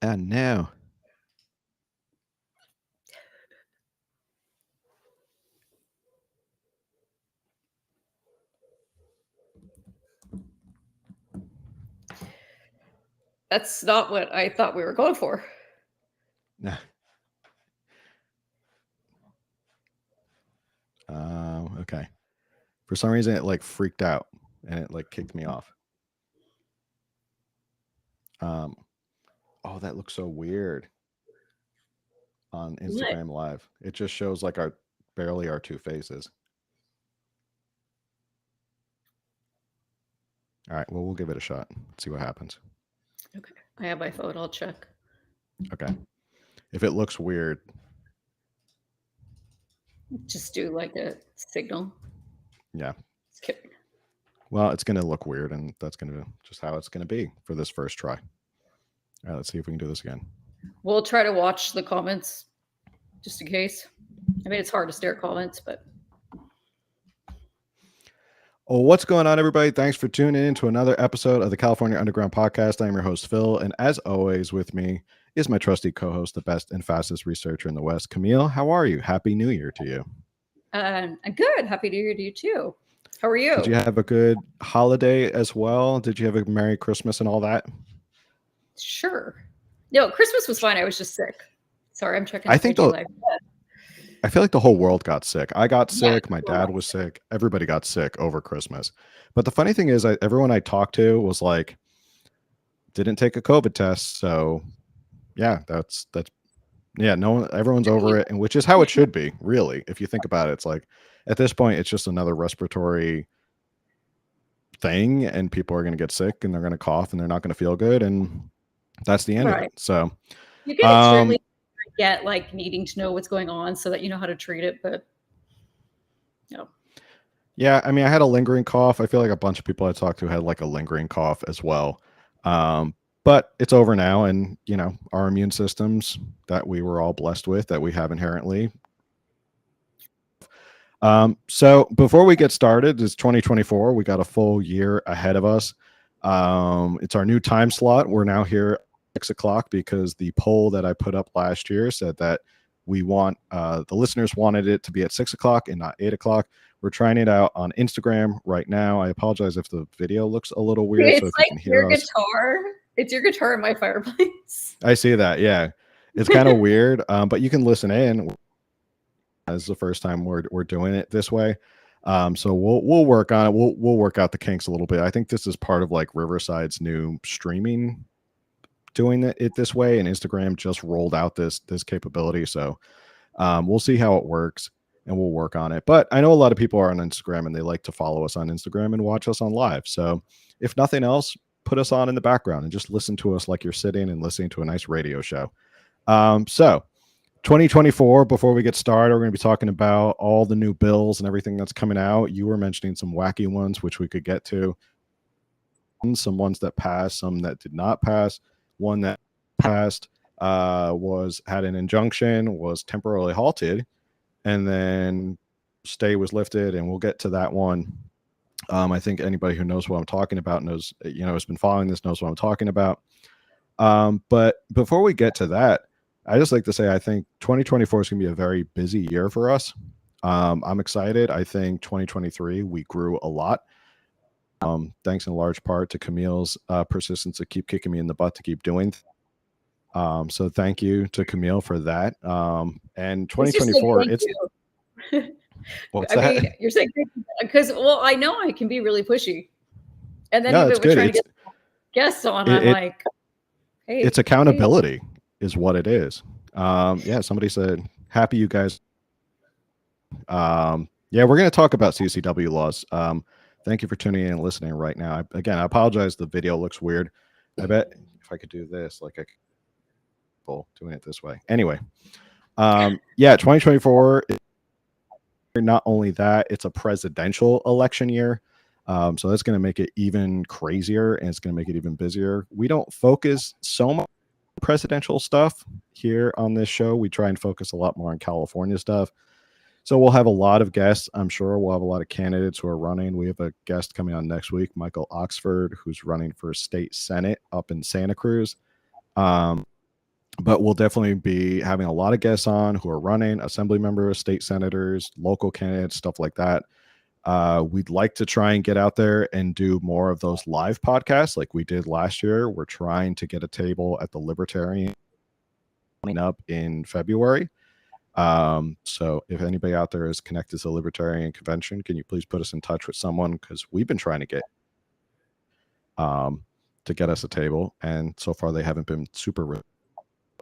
And now, That's not what I thought we were going for. okay. For some reason, it like freaked out and it like kicked me off. Oh, that looks so weird on Instagram Live. It just shows like barely our two faces. All right, well, we'll give it a shot. See what happens. Okay. I have my phone. I'll check. Okay. If it looks weird, Just do like a signal. yeah. Just kidding. Well, it's going to look weird, and that's going to just how it's going to be for this first try. All right, let's see if we can do this again. We'll try to watch the comments just in case. I mean, it's hard to stare at comments, but. Oh, what's going on, everybody? Thanks for tuning in to another episode of the California Underground Podcast. I'm your host, Phil, and as always, with me is my trusty co-host, the best and fastest researcher in the West, Camille. How are you? Happy New Year to you. I'm good. Happy New Year to you too. How are you? Did you have a good holiday as well? Did you have a Merry Christmas and all that? Sure. No, Christmas was fine. I was just sick. Sorry, I'm checking. I think I feel like the whole world got sick. I got sick. My dad was sick. Everybody got sick over Christmas. But the funny thing is, everyone I talked to was like, didn't take a COVID test. So yeah, that's yeah, no one, everyone's over it, and which is how it should be, really. If you think about it, it's like at this point, it's just another respiratory thing, and people are going to get sick, and they're going to cough, and they're not going to feel good, and that's the end of it. So you can extremely get like needing to know what's going on so that you know how to treat it, but no. Yeah, I mean, I had a lingering cough. I feel like a bunch of people I talked to had like a lingering cough as well. But it's over now, and you know, our immune systems that we were all blessed with, that we have inherently. So before we get started, it's 2024. We got a full year ahead of us. It's our new time slot. We're now here at 6 o'clock because the poll that I put up last year said that we want the listeners wanted it to be at 6 o'clock and not 8 o'clock. We're trying it out on Instagram right now. I apologize if the video looks a little weird. It's so if like you can hear your guitar. It's your guitar in my fireplace. I see that. Yeah, it's kind of weird, but you can listen in. This is the first time we're doing it this way. So we'll work on it. We'll work out the kinks a little bit. I think this is part of like Riverside's new streaming, doing it this way, and Instagram just rolled out this capability. So we'll see how it works, and we'll work on it. But I know a lot of people are on Instagram, and they like to follow us on Instagram and watch us on live. So if nothing else, put us on in the background and just listen to us like you're sitting and listening to a nice radio show. So 2024, before we get started, we're going to be talking about all the new bills and everything that's coming out. You were mentioning some wacky ones, which we could get to. Some ones that passed, some that did not pass. One that passed had an injunction, was temporarily halted, and then stay was lifted, and we'll get to that one. I think anybody who knows what I'm talking about knows, has been following this, knows what I'm talking about. But before we get to that, I just like to say I think 2024 is going to be a very busy year for us. I'm excited. I think 2023 we grew a lot. Thanks in large part to Camille's persistence to keep kicking me in the butt to keep doing. So thank you to Camille for that. And 2024, it's what's that? Mean, you're saying because I know I can be really pushy, and then even we're trying to get guests on, I'm like, hey, it's accountability is what it is. Yeah, somebody said, happy you guys. Yeah, we're going to talk about CCW laws. Thank you for tuning in and listening right now. Again, I apologize. The video looks weird. I bet if I could do this, like doing it this way. Anyway, yeah, 2024. Not only that, it's a presidential election year. So that's going to make it even crazier, and it's going to make it even busier. We don't focus so much on presidential stuff here on this show. We try and focus a lot more on California stuff. So we'll have a lot of guests. I'm sure we'll have a lot of candidates who are running. We have a guest coming on next week, Michael Oxford, who's running for state senate up in Santa Cruz. but we'll definitely be having a lot of guests on who are running, assembly members, state senators, local candidates, stuff like that. We'd like to try and get out there and do more of those live podcasts like we did last year. We're trying to get a table at the Libertarian up in February. So if anybody out there is connected to the Libertarian Convention, can you please put us in touch with someone, because we've been trying to get us a table, and so far they haven't been super.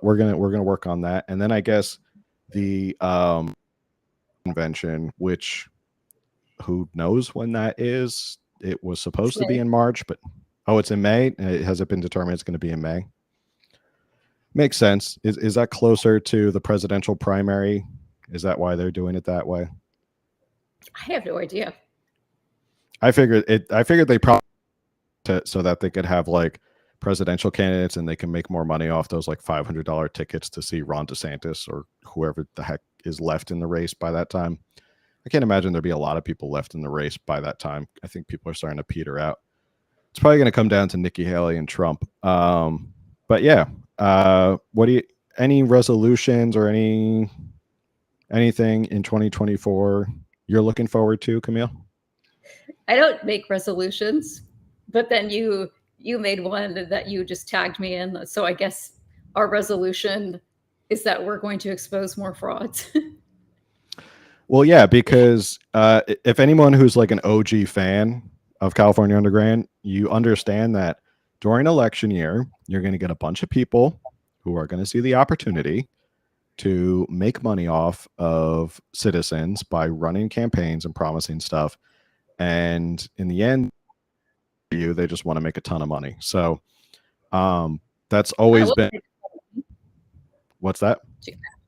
We're gonna work on that, and then I guess the convention, which who knows when that is. It was supposed to be in March, but it's in May. Has it been determined it's going to be in May? Makes sense. Is that closer to the presidential primary? Is that why they're doing it that way? I have no idea. I figured they probably so that they could have like presidential candidates and they can make more money off those like $500 tickets to see Ron DeSantis or whoever the heck is left in the race by that time. I can't imagine there'd be a lot of people left in the race by that time. I think people are starting to peter out. It's probably going to come down to Nikki Haley and Trump. But yeah, any resolutions or anything in 2024 you're looking forward to, Camille? I don't make resolutions, but then you made one that you just tagged me in. So I guess our resolution is that we're going to expose more frauds. Well, yeah, because if anyone who's like an OG fan of California Underground, you understand that during election year, you're going to get a bunch of people who are going to see the opportunity to make money off of citizens by running campaigns and promising stuff. And in the end, they just want to make a ton of money. So that's always been. What's that?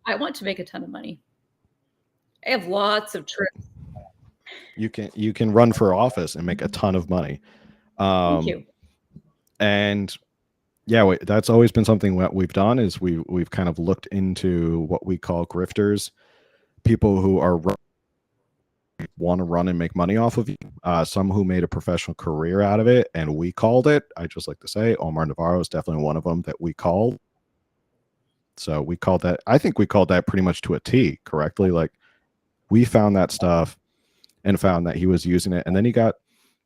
I want to make a ton of money. I have lots of trips. You can run for office and make a ton of money. Thank you. And yeah, that's always been something that we've done, is we've kind of looked into what we call grifters, people who want to run and make money off of you. Some who made a professional career out of it, and we called it. I just like to say Omar Navarro is definitely one of them that we called. So we called that. I think we called that pretty much to a T correctly. Like, we found that stuff and found that he was using it, and then he got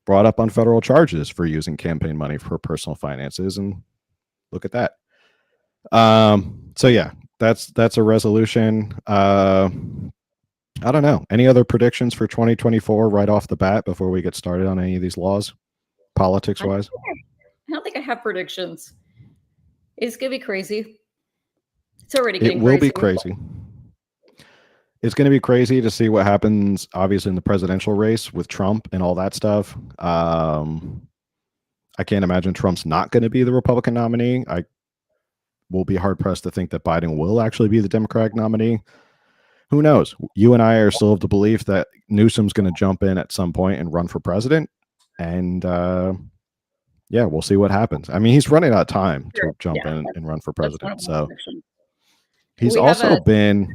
brought up on federal charges for using campaign money for personal finances, and look at that. So yeah, that's a resolution. I don't know. Any other predictions for 2024 right off the bat before we get started on any of these laws, politics wise? I don't think I have predictions. It's gonna be crazy. It's already getting crazy. It will be crazy. It's going to be crazy to see what happens, obviously, in the presidential race with Trump and all that stuff. I can't imagine Trump's not going to be the Republican nominee. I will be hard-pressed to think that Biden will actually be the Democratic nominee. Who knows? You and I are still of the belief that Newsom's going to jump in at some point and run for president. And yeah, we'll see what happens. I mean, he's running out of time to jump in and run for president. So he's also been...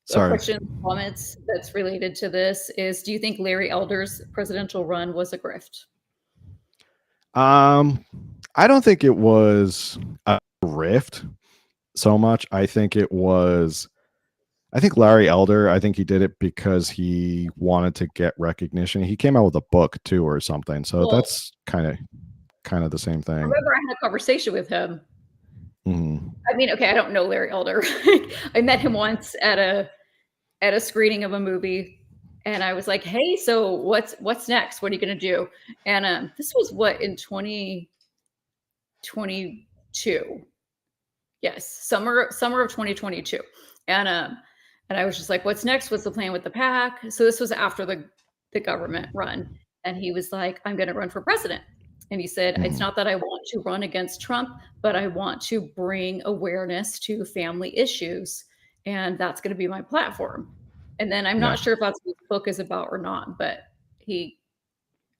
Sorry. A question in the comments that's related to this is, do you think Larry Elder's presidential run was a grift? I don't think it was a grift so much. I think Larry Elder, I think he did it because he wanted to get recognition. He came out with a book too or something. So that's kind of the same thing. I remember I had a conversation with him. Mm-hmm. I mean, okay, I don't know Larry Elder. I met him once at a screening of a movie, and I was like, hey, so what's next? What are you going to do? And this was in 2022. Yes, summer of 2022. And I was just like, what's next? What's the plan with the PAC? So this was after the government run. And he was like, I'm going to run for president. And he said, it's not that I want to run against Trump, but I want to bring awareness to family issues. And that's going to be my platform. And then I'm not sure if that's what his book is about or not, but he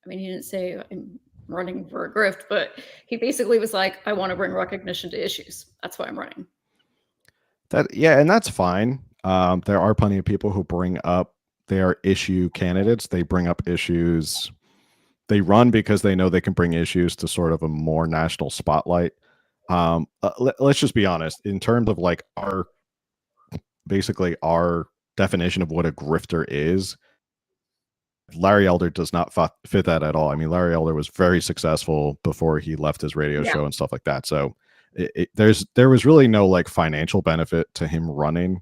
didn't say I'm running for a grift, but he basically was like, I want to bring recognition to issues. That's why I'm running. And that's fine. There are plenty of people who bring up their issue candidates. They bring up issues. They run because they know they can bring issues to sort of a more national spotlight. Let's just be honest. In terms of like our definition of what a grifter is, Larry Elder does not fit that at all. I mean, Larry Elder was very successful before he left his radio show and stuff like that. So there was really no like financial benefit to him running.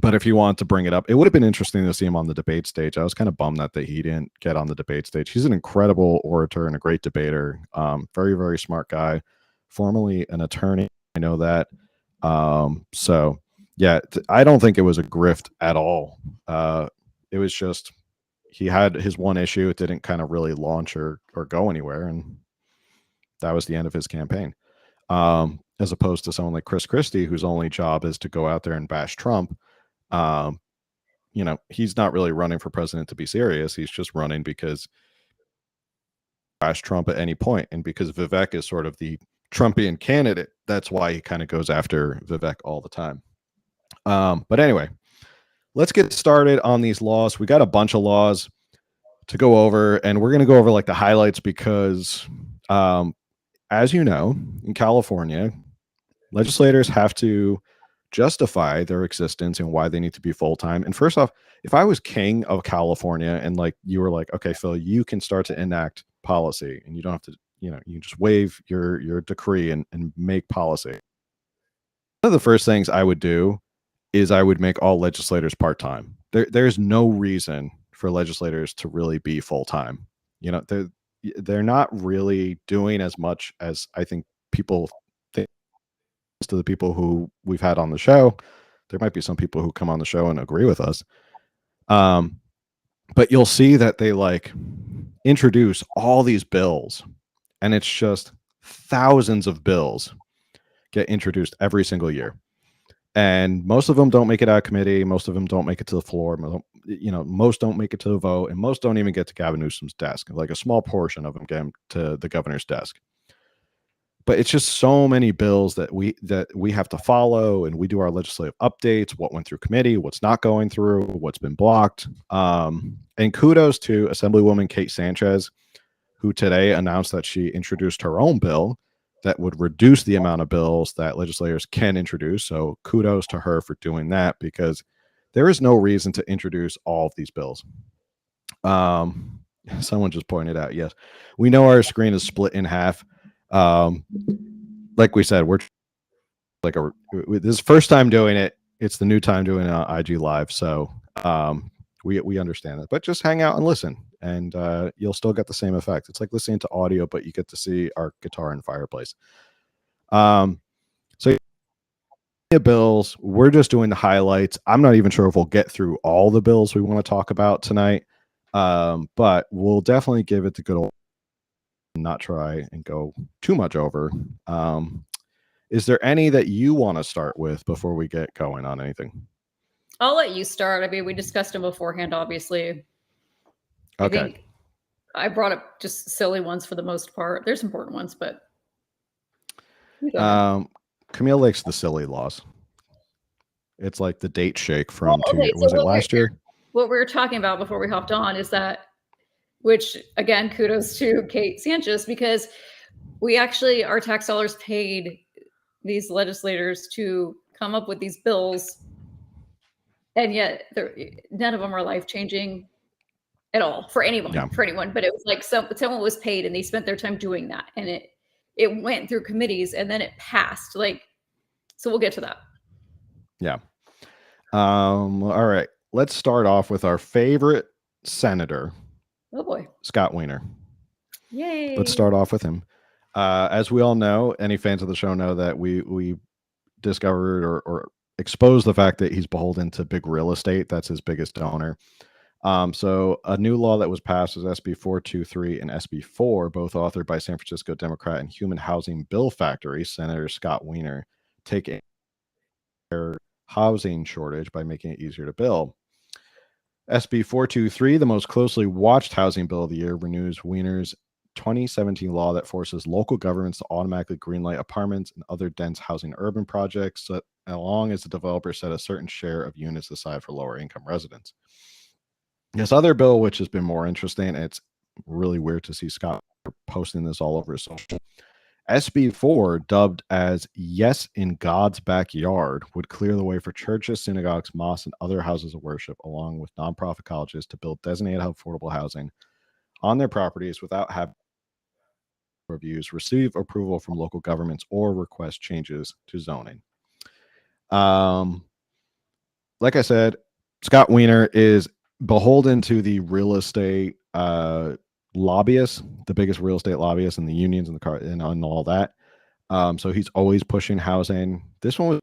But if you want to bring it up, it would have been interesting to see him on the debate stage. I was kind of bummed that he didn't get on the debate stage. He's an incredible orator and a great debater. Very, very smart guy, formerly an attorney. I know that. So yeah, I don't think it was a grift at all. It was just, he had his one issue. It didn't kind of really launch or go anywhere. And that was the end of his campaign. As opposed to someone like Chris Christie, whose only job is to go out there and bash Trump. You know, he's not really running for president to be serious. He's just running because bash Trump at any point. And because Vivek is sort of the Trumpian candidate, that's why he kind of goes after Vivek all the time. But anyway, let's get started on these laws. We got a bunch of laws to go over, and we're going to go over like the highlights because, as you know, in California, legislators have to justify their existence and why they need to be full-time. And first off, if I was king of California and like you were like, okay, Phil, you can start to enact policy and you don't have to, you know, you just waive your decree and make policy. One of the first things I would do is I would make all legislators part-time. There's no reason for legislators to really be full-time. You know, they're not really doing as much as I think people think. To the people who we've had on the show, there might be some people who come on the show and agree with us. But you'll see that they like introduce all these bills, and it's just thousands of bills get introduced every single year. And most of them don't make it out of committee. Most of them don't make it to the floor. You know, most don't make it to the vote, and most don't even get to Gavin Newsom's desk. Like a small portion of them get to the governor's desk. But it's just so many bills that we have to follow, and we do our legislative updates, what went through committee, what's not going through, what's been blocked. And kudos to Assemblywoman Kate Sanchez, who today announced that she introduced her own bill that would reduce the amount of bills that legislators can introduce. So kudos to her for doing that, because there is no reason to introduce all of these bills. Someone just pointed out, yes, we know our screen is split in half. Like we said, we're like this is first time doing it. It's the new time doing it on IG Live. So we understand that, but just hang out and listen, and you'll still get the same effect. It's like listening to audio, but you get to see our guitar and fireplace. So bills, we're just doing the highlights. I'm not even sure if we'll get through all the bills we want to talk about tonight, but we'll definitely give it the good old, not try and go too much over. Is there any that you want to start with before we get going on anything? I'll let you start. I mean, we discussed them beforehand, obviously. Okay. I think I brought up just silly ones for the most part. There's important ones, but Camille likes the silly laws. It's like the date shake from was it last year? What we were talking about before we hopped on is that, which again, kudos to Kate Sanchez, because we actually, our tax dollars paid these legislators to come up with these bills, and yet none of them are life-changing at all for anyone. Yeah. For anyone. But it was like someone was paid and they spent their time doing that, and it went through committees and then it passed. Like, so we'll get to that. Yeah. All right. Let's start off with our favorite senator. Oh boy. Scott Wiener. Yay. Let's start off with him. As we all know, any fans of the show know that we discovered or exposed the fact that he's beholden to big real estate. That's his biggest donor. So a new law that was passed was SB 423 and SB 4, both authored by San Francisco Democrat and Human Housing Bill Factory, Senator Scott Wiener, taking their housing shortage by making it easier to build. SB 423, the most closely watched housing bill of the year, renews Wiener's 2017 law that forces local governments to automatically greenlight apartments and other dense housing urban projects, so as long as the developer set a certain share of units aside for lower income residents. This other bill, which has been more interesting, it's really weird to see Scott posting this all over his social. SB4, dubbed as Yes in God's Backyard, would clear the way for churches, synagogues, mosques, and other houses of worship, along with nonprofit colleges, to build designated affordable housing on their properties without having reviews, receive approval from local governments, or request changes to zoning. Like I said, Scott Wiener is beholden to the real estate lobbyists, the biggest real estate lobbyists, and the unions and the car and all that. So he's always pushing housing. This one was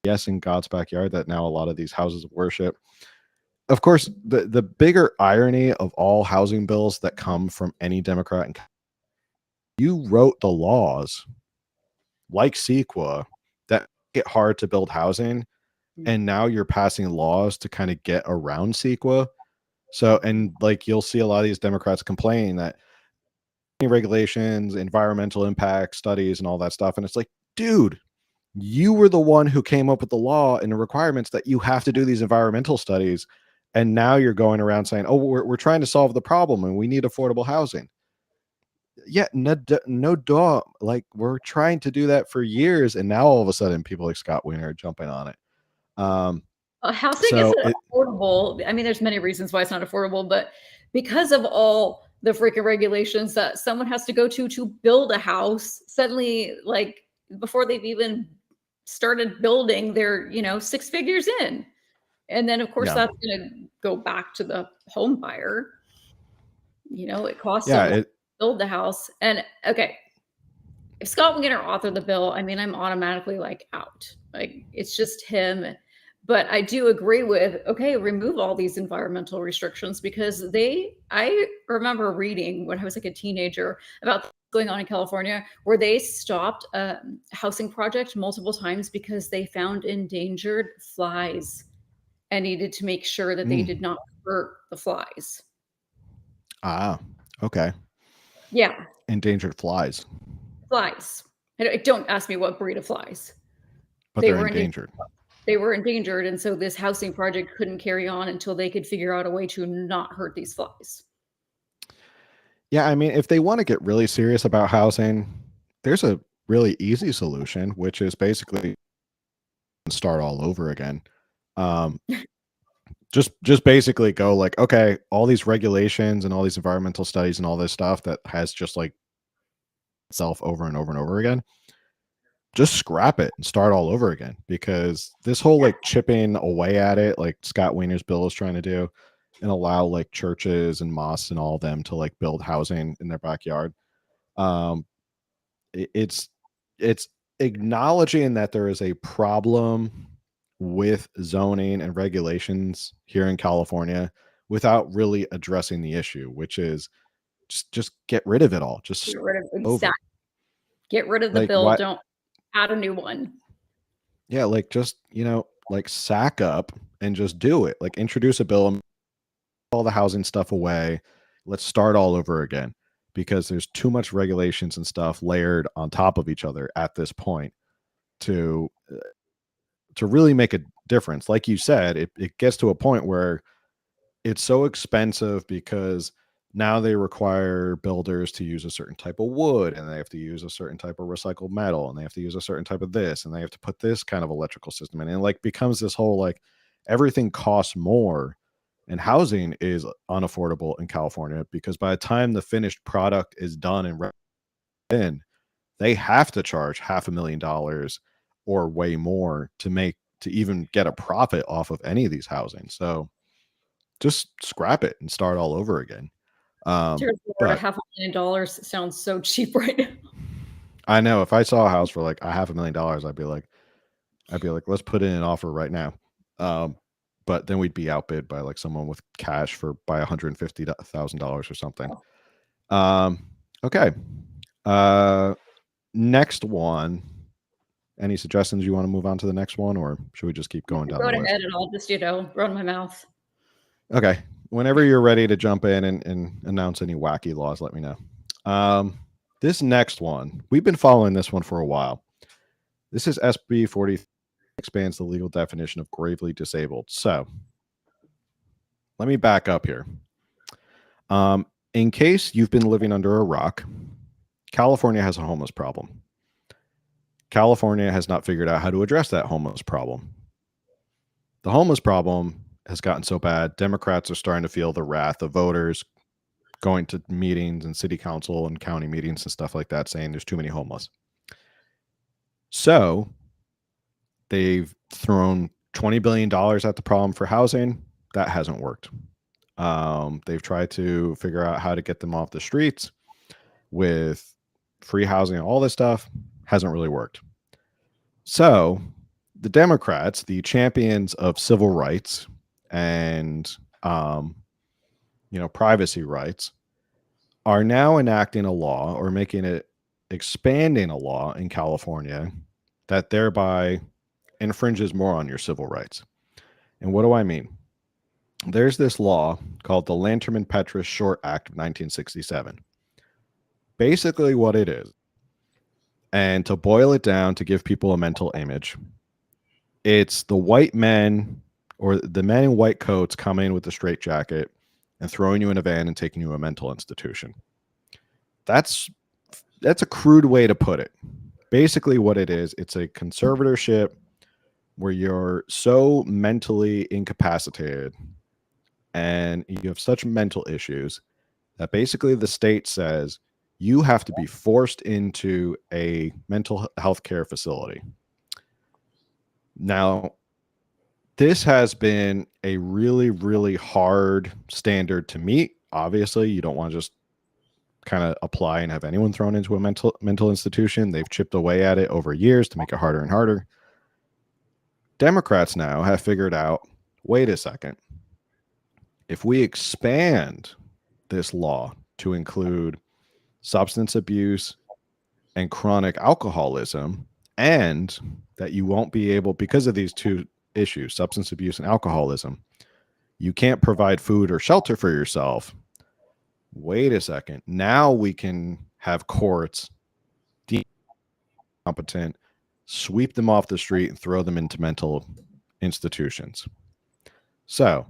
Yes in God's Backyard, that now a lot of these houses of worship. Of course, the bigger irony of all housing bills that come from any Democrat, and you wrote the laws like CEQA that make it hard to build housing, and now you're passing laws to kind of get around CEQA. So, and like you'll see a lot of these Democrats complain that regulations, environmental impact studies, and all that stuff. And it's like, dude, you were the one who came up with the law and the requirements that you have to do these environmental studies. And now you're going around saying, oh, we're trying to solve the problem and we need affordable housing. Yeah, no duh. Like, we're trying to do that for years. And now all of a sudden people like Scott Wiener are jumping on it. Housing So isn't affordable. I mean, there's many reasons why it's not affordable, but because of all the freaking regulations that someone has to go to build a house, suddenly, like, before they've even started building, they're, 6 figures in. And then, of course, Yeah. that's going to go back to the home buyer. It costs so yeah, much to build the house. And okay, if Scott Wiener authored the bill, I mean, I'm automatically like out. Like, it's just him. But I do agree with, okay, remove all these environmental restrictions, because I remember reading when I was like a teenager about going on in California, where they stopped a housing project multiple times because they found endangered flies and needed to make sure that they did not hurt the flies. Okay. Yeah. Endangered flies. Flies. Don't ask me what breed of flies. But they're endangered. They were endangered, and so this housing project couldn't carry on until they could figure out a way to not hurt these flies. Yeah, I mean, if they want to get really serious about housing, there's a really easy solution, which is basically start all over again. Just basically go like, okay, all these regulations and all these environmental studies and all this stuff that has just like itself over and over and over again, just scrap it and start all over again, because this whole like chipping away at it, like Scott Wiener's bill is trying to do, and allow like churches and mosques and all of them to like build housing in their backyard. It's acknowledging that there is a problem with zoning and regulations here in California without really addressing the issue, which is just get rid of it all. Just Get rid of over. Get rid of the Like, bill. what? Don't add a new one. Yeah, like just, like sack up and just do it. Like, introduce a bill and all the housing stuff away. Let's start all over again, because there's too much regulations and stuff layered on top of each other at this point to really make a difference. Like you said, it gets to a point where it's so expensive because now they require builders to use a certain type of wood, and they have to use a certain type of recycled metal, and they have to use a certain type of this, and they have to put this kind of electrical system in. And it like becomes this whole like everything costs more, and housing is unaffordable in California, because by the time the finished product is done and in, they have to charge $500,000 or way more to even get a profit off of any of these housing. So just scrap it and start all over again. Dear Lord, But $500,000 sounds so cheap right now. I know if I saw a house for like $500,000, I'd be like, let's put in an offer right now. But then we'd be outbid by like someone with cash by $150,000 or something. Okay. Next one. Any suggestions you want to move on to the next one, or should we just keep going down the list? Go ahead, and I'll just, run my mouth. Okay. Whenever you're ready to jump in and announce any wacky laws, let me know. This next one, we've been following this one for a while. This is SB 40, expands the legal definition of gravely disabled. So let me back up here. In case you've been living under a rock, California has a homeless problem. California has not figured out how to address that homeless problem. The homeless problem has gotten so bad, Democrats are starting to feel the wrath of voters going to meetings and city council and county meetings and stuff like that, saying there's too many homeless. So they've thrown $20 billion at the problem for housing. That hasn't worked. They've tried to figure out how to get them off the streets with free housing and all this stuff. Hasn't really worked. So the Democrats, the champions of civil rights and privacy rights, are now enacting a law or expanding a law in California that thereby infringes more on your civil rights. And what do I mean? There's this law called the Lanterman-Petraeus Short Act of 1967. Basically what it is, and to boil it down to give people a mental image, it's the white men or the men in white coats coming in with a straitjacket and throwing you in a van and taking you to a mental institution. That's a crude way to put it. Basically what it is, it's a conservatorship where you're so mentally incapacitated and you have such mental issues that basically the state says you have to be forced into a mental health care facility. Now, this has been a really, really hard standard to meet. Obviously, you don't want to just kind of apply and have anyone thrown into a mental institution. They've chipped away at it over years to make it harder and harder. Democrats now have figured out, wait a second, if we expand this law to include substance abuse and chronic alcoholism, and that you won't be able, because of these two issues, substance abuse and alcoholism, you can't provide food or shelter for yourself. Wait a second. Now we can have courts deemed competent, sweep them off the street and throw them into mental institutions. So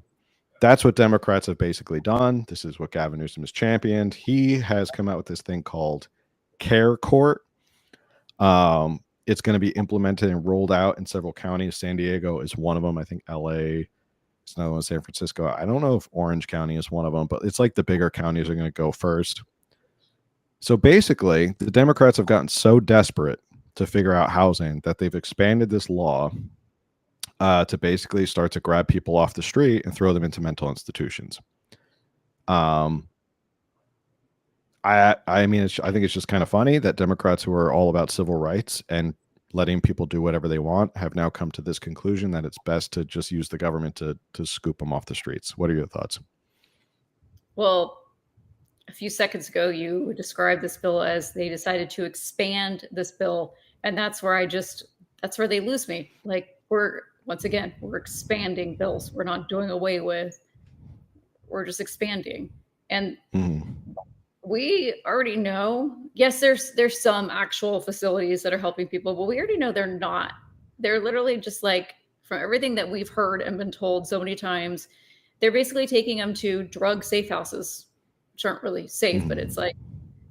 that's what Democrats have basically done. This is what Gavin Newsom has championed. He has come out with this thing called Care Court. It's going to be implemented and rolled out in several counties. San Diego is one of them. I think LA. It's another one, San Francisco. I don't know if Orange County is one of them, but it's like the bigger counties are going to go first. So basically, the Democrats have gotten so desperate to figure out housing that they've expanded this law to basically start to grab people off the street and throw them into mental institutions. I mean, I think it's just kind of funny that Democrats who are all about civil rights and letting people do whatever they want have now come to this conclusion that it's best to just use the government to scoop them off the streets. What are your thoughts? Well, a few seconds ago, you described this bill as they decided to expand this bill. And that's where that's where they lose me. Like, we're expanding bills. We're not doing away with, we're just expanding. And we already know, yes, there's some actual facilities that are helping people, but we already know they're not. They're literally just like, from everything that we've heard and been told so many times, they're basically taking them to drug safe houses, which aren't really safe, but it's like,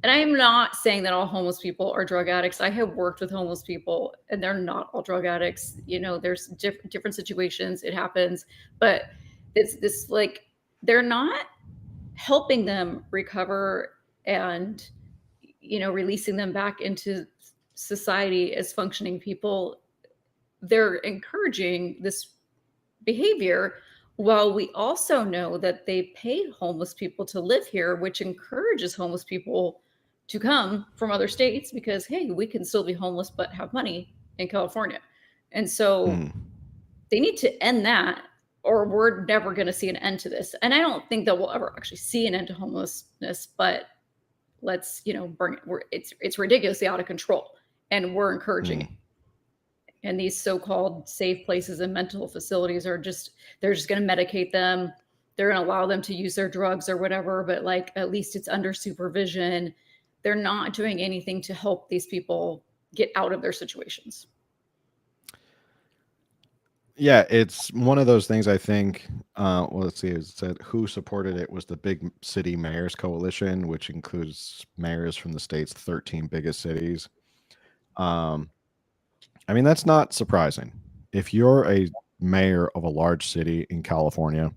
and I'm not saying that all homeless people are drug addicts. I have worked with homeless people and they're not all drug addicts. You know, there's different situations, it happens, but it's this, like, they're not helping them recover and, you know, releasing them back into society as functioning people. They're encouraging this behavior, while we also know that they pay homeless people to live here, which encourages homeless people to come from other states because, hey, we can still be homeless but have money in California. And so they need to end that, or we're never going to see an end to this. And I don't think that we'll ever actually see an end to homelessness, but let's, you know, bring it. It's ridiculously out of control, and we're encouraging it. And these so-called safe places and mental facilities they're just going to medicate them. They're going to allow them to use their drugs or whatever, but like, at least it's under supervision. They're not doing anything to help these people get out of their situations. Yeah, it's one of those things. I think. Well, let's see. It said who supported it was the Big City Mayors Coalition, which includes mayors from the state's 13 biggest cities. Um, I mean, that's not surprising. If you're a mayor of a large city in California,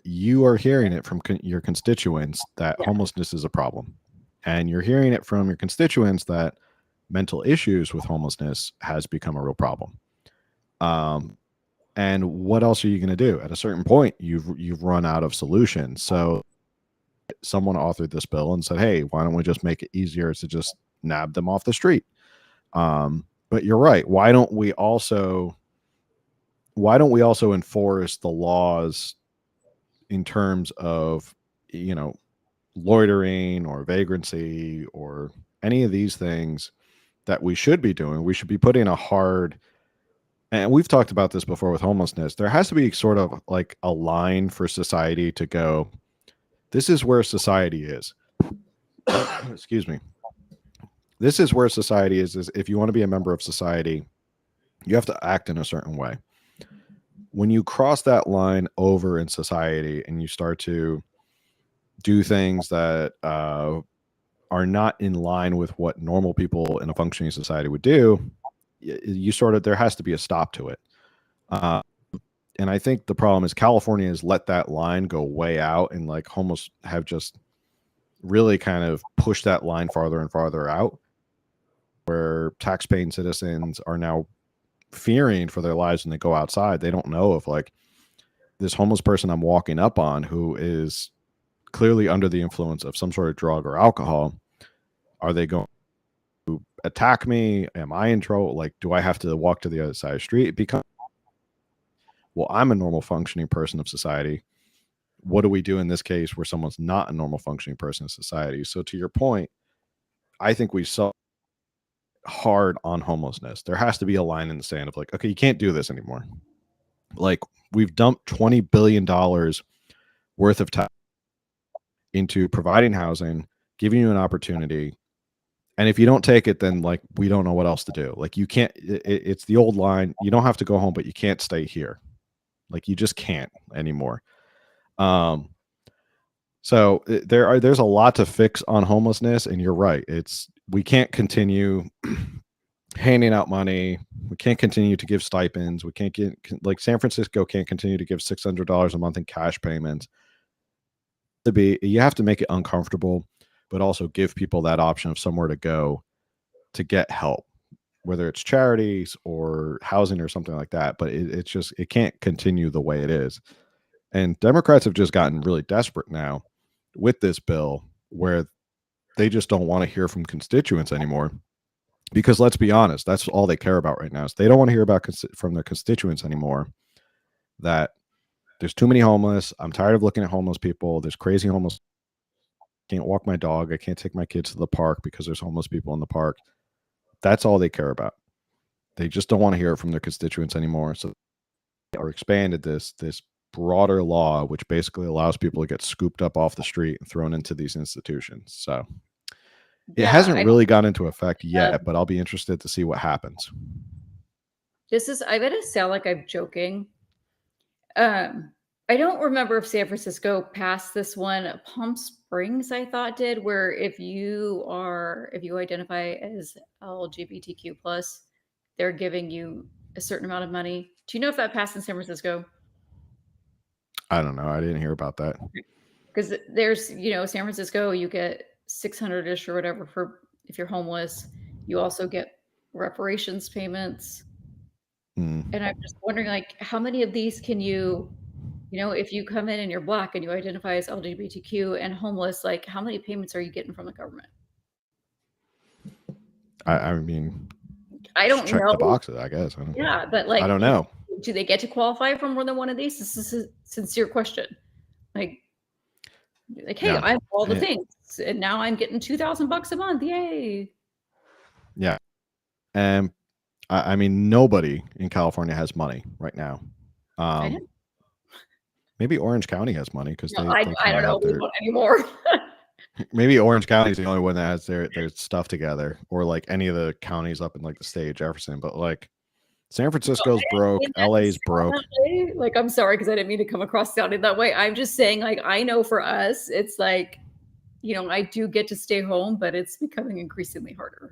you are hearing it from your constituents that Yeah. homelessness is a problem, and you're hearing it from your constituents that mental issues with homelessness has become a real problem. Um, and what else are you going to do? At a certain point, you've run out of solutions. So someone authored this bill and said, "Hey, why don't we just make it easier to just nab them off the street?" But you're right. Why don't we also enforce the laws in terms of, you know, loitering or vagrancy or any of these things that we should be doing? We should be putting a hard, and we've talked about this before with homelessness. There has to be sort of like a line for society to go, this is where society is. Excuse me. This is where society is if you want to be a member of society, you have to act in a certain way. When you cross that line over in society and you start to do things that are not in line with what normal people in a functioning society would do, you sort of, there has to be a stop to it. Uh, and I think the problem is California has let that line go way out, and like homeless have just really kind of pushed that line farther and farther out, where tax-paying citizens are now fearing for their lives when they go outside. They don't know if like this homeless person I'm walking up on who is clearly under the influence of some sort of drug or alcohol, are they going to attack me? Am I in trouble? Like, do I have to walk to the other side of the street? It becomes, well, I'm a normal functioning person of society. What do we do in this case where someone's not a normal functioning person of society? So to your point, I think we saw hard on homelessness. There has to be a line in the sand of like, okay, you can't do this anymore. Like, we've dumped $20 billion worth of time into providing housing, giving you an opportunity. And if you don't take it, then like, we don't know what else to do. Like, you can't, it's the old line. You don't have to go home, but you can't stay here. Like, you just can't anymore. So there's a lot to fix on homelessness, and you're right. We can't continue handing out money. We can't continue to give stipends. We can't get, like, San Francisco can't continue to give $600 a month in cash payments. You have to make it uncomfortable, but also give people that option of somewhere to go to get help, whether it's charities or housing or something like that. But it can't continue the way it is. And Democrats have just gotten really desperate now with this bill, where they just don't want to hear from constituents anymore. Because let's be honest, that's all they care about right now. Is they don't want to hear about from their constituents anymore that there's too many homeless. I'm tired of looking at homeless people. There's crazy homeless. I can't walk my dog. I can't take my kids to the park because there's homeless people in the park. That's all they care about. They just don't want to hear it from their constituents anymore. So they are expanded this broader law, which basically allows people to get scooped up off the street and thrown into these institutions. So it Yeah, hasn't really gone into effect uh, yet, but I'll be interested to see what happens. I bet it sound like I'm joking. I don't remember if San Francisco passed this one. Palm Springs, I thought, did, where if you identify as LGBTQ plus, they're giving you a certain amount of money. Do you know if that passed in San Francisco? I don't know. I didn't hear about that. Because there's, San Francisco, you get 600-ish or whatever for if you're homeless. You also get reparations payments. Mm. And I'm just wondering, like, how many of these can you, if you come in and you're Black and you identify as LGBTQ and homeless, like, how many payments are you getting from the government? I mean, I just don't check the know. boxes, I guess. Yeah, but I like, don't know. do they get to qualify for more than one of these? This is a sincere question. Like, hey, Yeah. I'm all the Eh, things, and now I'm getting $2,000 a month. Yay! yeah. And I mean, nobody in California has money right now. I know. Maybe Orange County has money because No, they I kind don't of know. have We their. don't anymore. Maybe Orange County is the only one that has their stuff together, or like any of the counties up in like the state of Jefferson. But like, San Francisco's broke. LA's broke. Like, I'm sorry, because I didn't mean to come across sounding that way. I'm just saying, like, I know for us, it's like, you know, I do get to stay home, but it's becoming increasingly harder.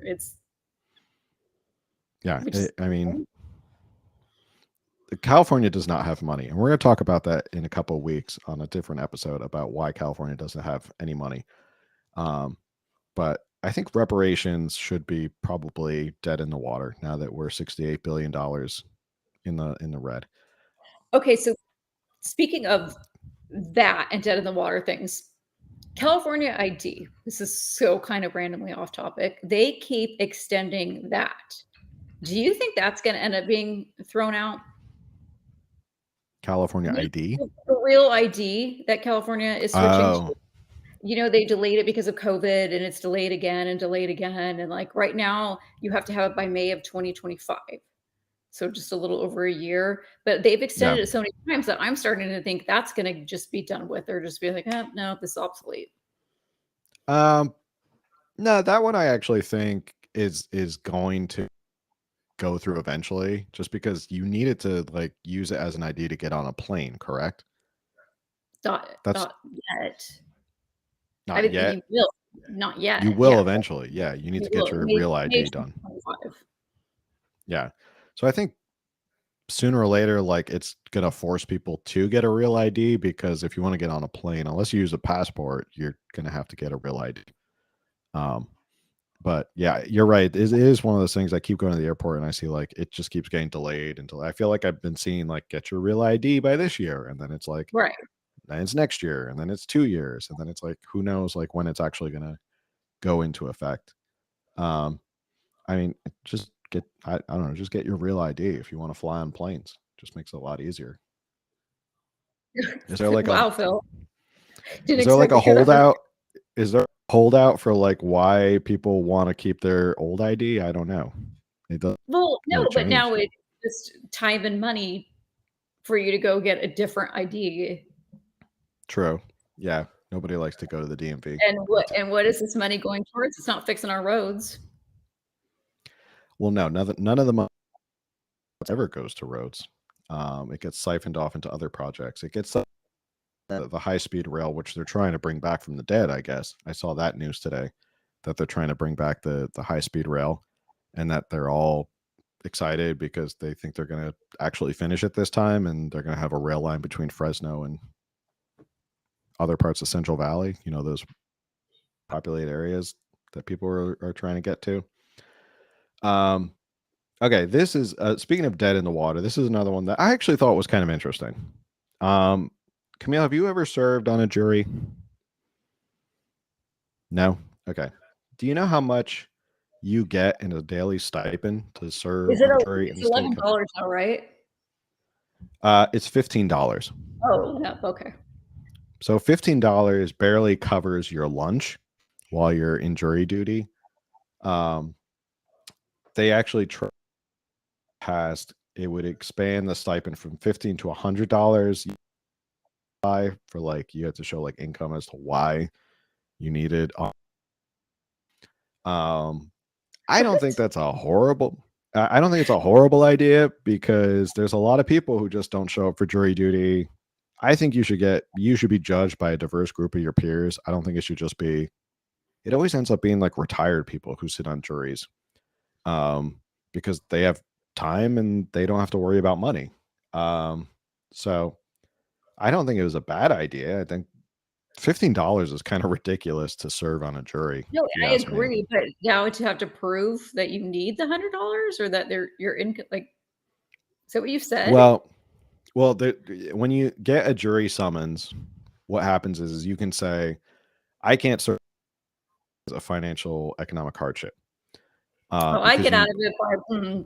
I mean, California does not have money, and we're going to talk about that in a couple of weeks on a different episode about why California doesn't have any money. But I think reparations should be probably dead in the water now that we're $68 billion in the red. Okay, so speaking of that and dead in the water things, California ID, this is so kind of randomly off topic. They keep extending that. Do you think that's going to end up being thrown out? California ID? The real ID that California is switching to. You know, they delayed it because of COVID, and it's delayed again and delayed again. And like right now, you have to have it by May of 2025. So just a little over a year. But they've extended it so many times that I'm starting to think that's going to just be done with, or just be like, no, this is obsolete. No, that one I actually think is going to go through eventually, just because you needed to like use it as an ID to get on a plane, correct? Not yet. Not yet. You will. Not yet. You will eventually. Yeah, you need to get your real ID done. Yeah. So I think sooner or later, like it's gonna force people to get a real ID, because if you want to get on a plane, unless you use a passport, you're gonna have to get a real ID. But yeah, you're right. It is one of those things. I keep going to the airport and I see like it just keeps getting delayed until I feel like I've been seeing like get your real ID by this year, and then it's like right, then it's next year, and then it's 2 years, and then it's like who knows like when it's actually gonna go into effect. I mean, just I don't know, just get your real ID if you want to fly on planes. Just makes it a lot easier. Is there like wow, Phil? Is there like a holdout? Is there a holdout for like why people want to keep their old ID? I don't know. It doesn't. Well, no, but now it's just time and money for you to go get a different ID. True. Yeah. Nobody likes to go to the DMV. And what is this money going towards? It's not fixing our roads. Well, no, none of the money ever goes to roads. It gets siphoned off into other projects. It gets the high-speed rail, which they're trying to bring back from the dead, I guess. I saw that news today, that they're trying to bring back the high-speed rail, and that they're all excited because they think they're going to actually finish it this time, and they're going to have a rail line between Fresno and other parts of Central Valley, you know, those populated areas that people are trying to get to. Okay, this is speaking of dead in the water, this is another one that I actually thought was kind of interesting. Camille, have you ever served on a jury? No? Okay. Do you know how much you get in a daily stipend to serve on a jury? It's $11 now, right? It's $15. Oh, no. Okay. So $15 barely covers your lunch while you're in jury duty. They actually passed, it would expand the stipend from $15 to $100 for like you had to show like income as to why you needed. I don't think that's a horrible. I don't think it's a horrible idea, because there's a lot of people who just don't show up for jury duty. I think you should be judged by a diverse group of your peers. I don't think it should just be. It always ends up being like retired people who sit on juries, because they have time and they don't have to worry about money. So I don't think it was a bad idea. I think $15 is kind of ridiculous to serve on a jury. No, I agree, but now to have to prove that you need the $100 or that you're in, like, is that what you said? Well, when you get a jury summons, what happens is you can say, I can't serve as a financial economic hardship. I get out of it by,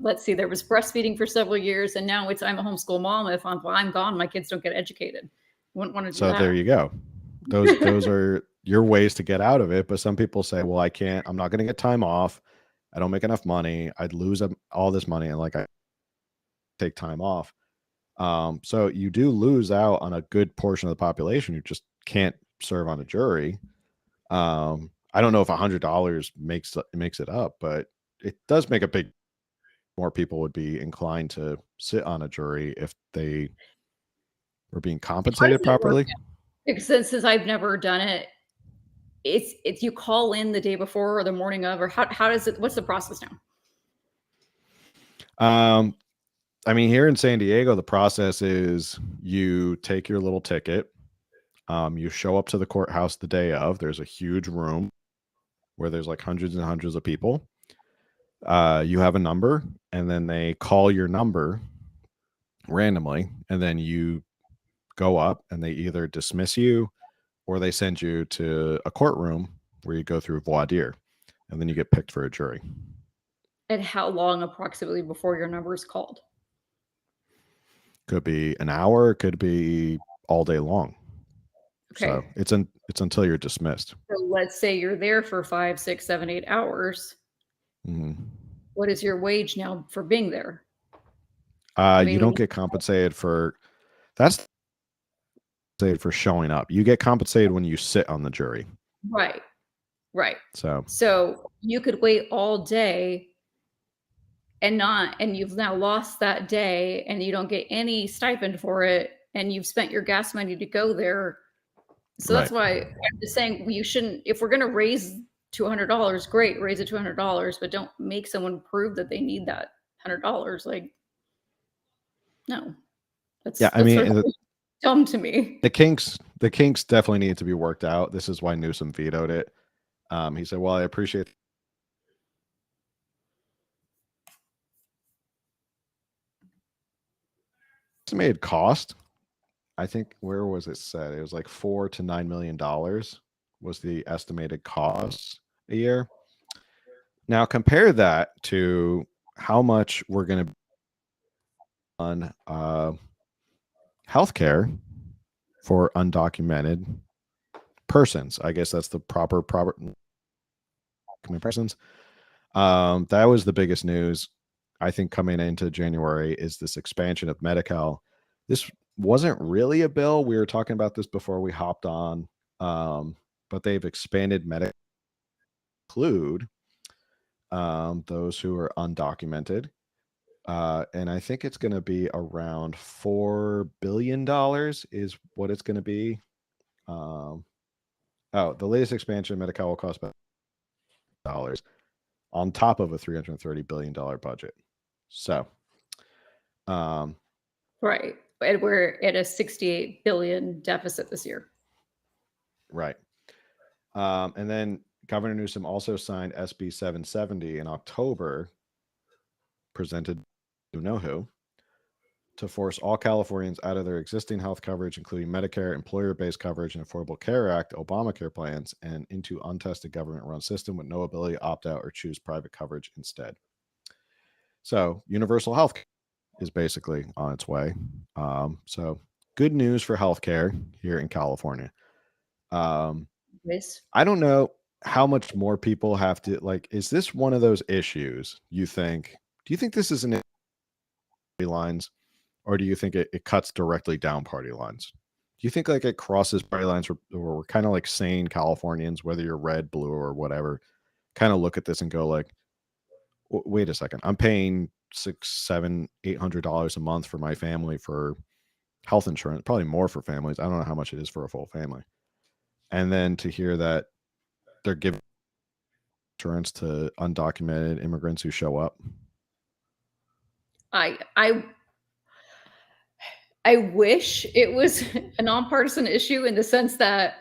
let's see, there was breastfeeding for several years, and now I'm a homeschool mom. If I'm gone, my kids don't get educated. Wouldn't want to do that. So there you go. Those are your ways to get out of it. But some people say, well, I'm not going to get time off. I don't make enough money. I'd lose all this money. And like, I take time off. So you do lose out on a good portion of the population who just can't serve on a jury. I don't know if $100 makes it up, but it does make a big more people would be inclined to sit on a jury if they were being How does compensated it work properly. now? Because since I've never done it, it's you call in the day before or the morning of, or how does it? What's the process now? I mean, here in San Diego, the process is you take your little ticket, you show up to the courthouse the day of. There's a huge room where there's like hundreds and hundreds of people. You have a number, and then they call your number randomly, and then you go up, and they either dismiss you or they send you to a courtroom where you go through voir dire, and then you get picked for a jury. And how long approximately before your number is called? Could be an hour, it could be all day long. Okay. So it's until you're dismissed. So let's say you're there for 5, 6, 7, 8 hours. What is your wage now for being there? You don't get compensated for that's for showing up. You get compensated when you sit on the jury. Right. Right. So you could wait all day and you've now lost that day and you don't get any stipend for it and you've spent your gas money to go there. So that's why I'm just saying you shouldn't, if we're going to raise $200, great, raise it $200, but don't make someone prove that they need that $100. Like, no, that's dumb to me. The kinks definitely need to be worked out. This is why Newsom vetoed it. He said, well, I appreciate estimated cost. I think, where was it said? It was like $4 to $9 million was the estimated cost a year. Now compare that to how much we're going to on healthcare for undocumented persons. I guess that's the proper persons. That was the biggest news, I think, coming into January, is this expansion of Medi-Cal. This wasn't really a bill. We were talking about this before we hopped on, but they've expanded Medi-Cal to include those who are undocumented. And I think it's going to be around $4 billion is what it's going to be. The latest expansion of Medi-Cal will cost about dollars on top of a $330 billion budget. So, right. And we're at a $68 billion deficit this year. Right. And then Governor Newsom also signed SB 770 in October, presented to know who, to force all Californians out of their existing health coverage, including Medicare, employer-based coverage, and Affordable Care Act, Obamacare plans, and into untested government-run system with no ability to opt out or choose private coverage instead. So universal health is basically on its way. So good news for healthcare here in California. I don't know how much more people have to, like, is this one of those issues you think, do you think this is an lines, or do you think it cuts directly down party lines? Do you think like it crosses party lines where we're kind of like sane Californians, whether you're red, blue, or whatever, kind of look at this and go like, wait a second, I'm paying $600, $700, $800 a month for my family for health insurance, probably more for families. I don't know how much it is for a full family. And then to hear that they're giving insurance to undocumented immigrants who show up. I wish it was a nonpartisan issue in the sense that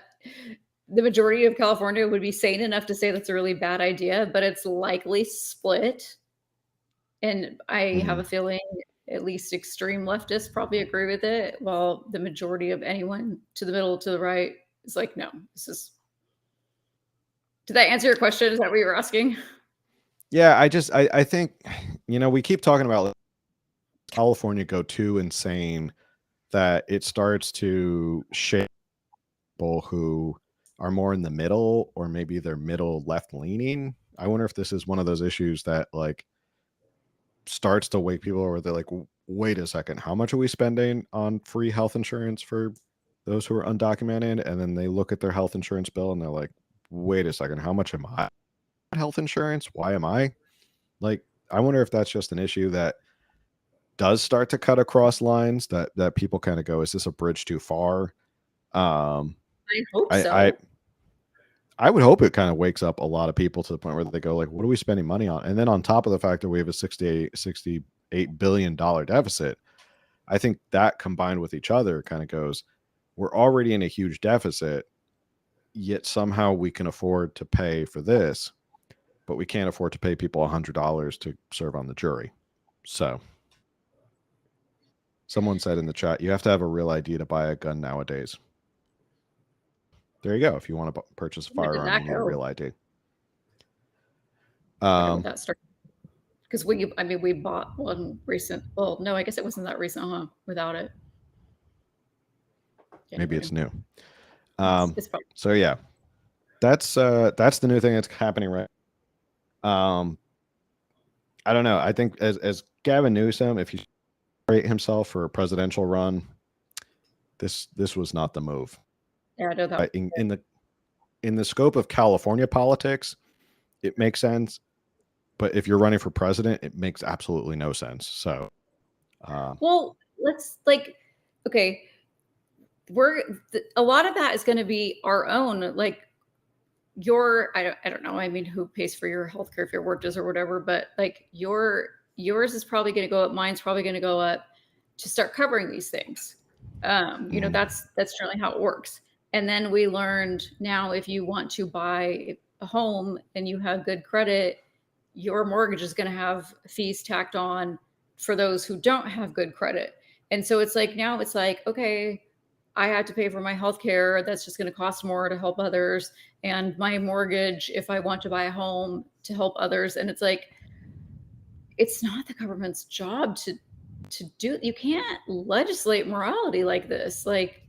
the majority of California would be sane enough to say that's a really bad idea, but it's likely split. And I have a feeling at least extreme leftists probably agree with it, while the majority of anyone to the middle, to the right is like, no, this is. Did that answer your question? Is that what you were asking? Yeah, I think, we keep talking about California go too insane that it starts to shape people who are more in the middle, or maybe they're middle left leaning. I wonder if this is one of those issues that like starts to wake people over. They're like, wait a second, how much are we spending on free health insurance for those who are undocumented? And then they look at their health insurance bill and they're like, wait a second, how much am I health insurance? Why am I like, I wonder if that's just an issue that does start to cut across lines that people kind of go, is this a bridge too far? I hope I, so. I would hope it kind of wakes up a lot of people to the point where they go like, what are we spending money on? And then on top of the fact that we have a $68 billion deficit, I think that combined with each other kind of goes, we're already in a huge deficit, yet somehow we can afford to pay for this, but we can't afford to pay people $100 to serve on the jury. So someone said in the chat, you have to have a real ID to buy a gun nowadays. There you go. If you want to purchase a firearm, you need a real ID. That started because we bought one recent. Well, no, I guess it wasn't that recent, huh? Without it, maybe it's new. It's so yeah, that's the new thing that's happening right. I don't know. I think as Gavin Newsom, if he rate himself for a presidential run, this was not the move. Yeah, I know that. In the scope of California politics, it makes sense. But if you're running for president, it makes absolutely no sense. So, well, let's okay, a lot of that is going to be our own, like I don't know. I mean, who pays for your healthcare if your work does or whatever, but like yours is probably going to go up. Mine's probably going to go up to start covering these things. You know, that's generally how it works. And then we learned now, if you want to buy a home and you have good credit, your mortgage is going to have fees tacked on for those who don't have good credit. And so it's like, now it's like, okay, I have to pay for my healthcare. That's just going to cost more to help others. And my mortgage, if I want to buy a home, to help others. And it's like, it's not the government's job to do. You can't legislate morality like this. Like,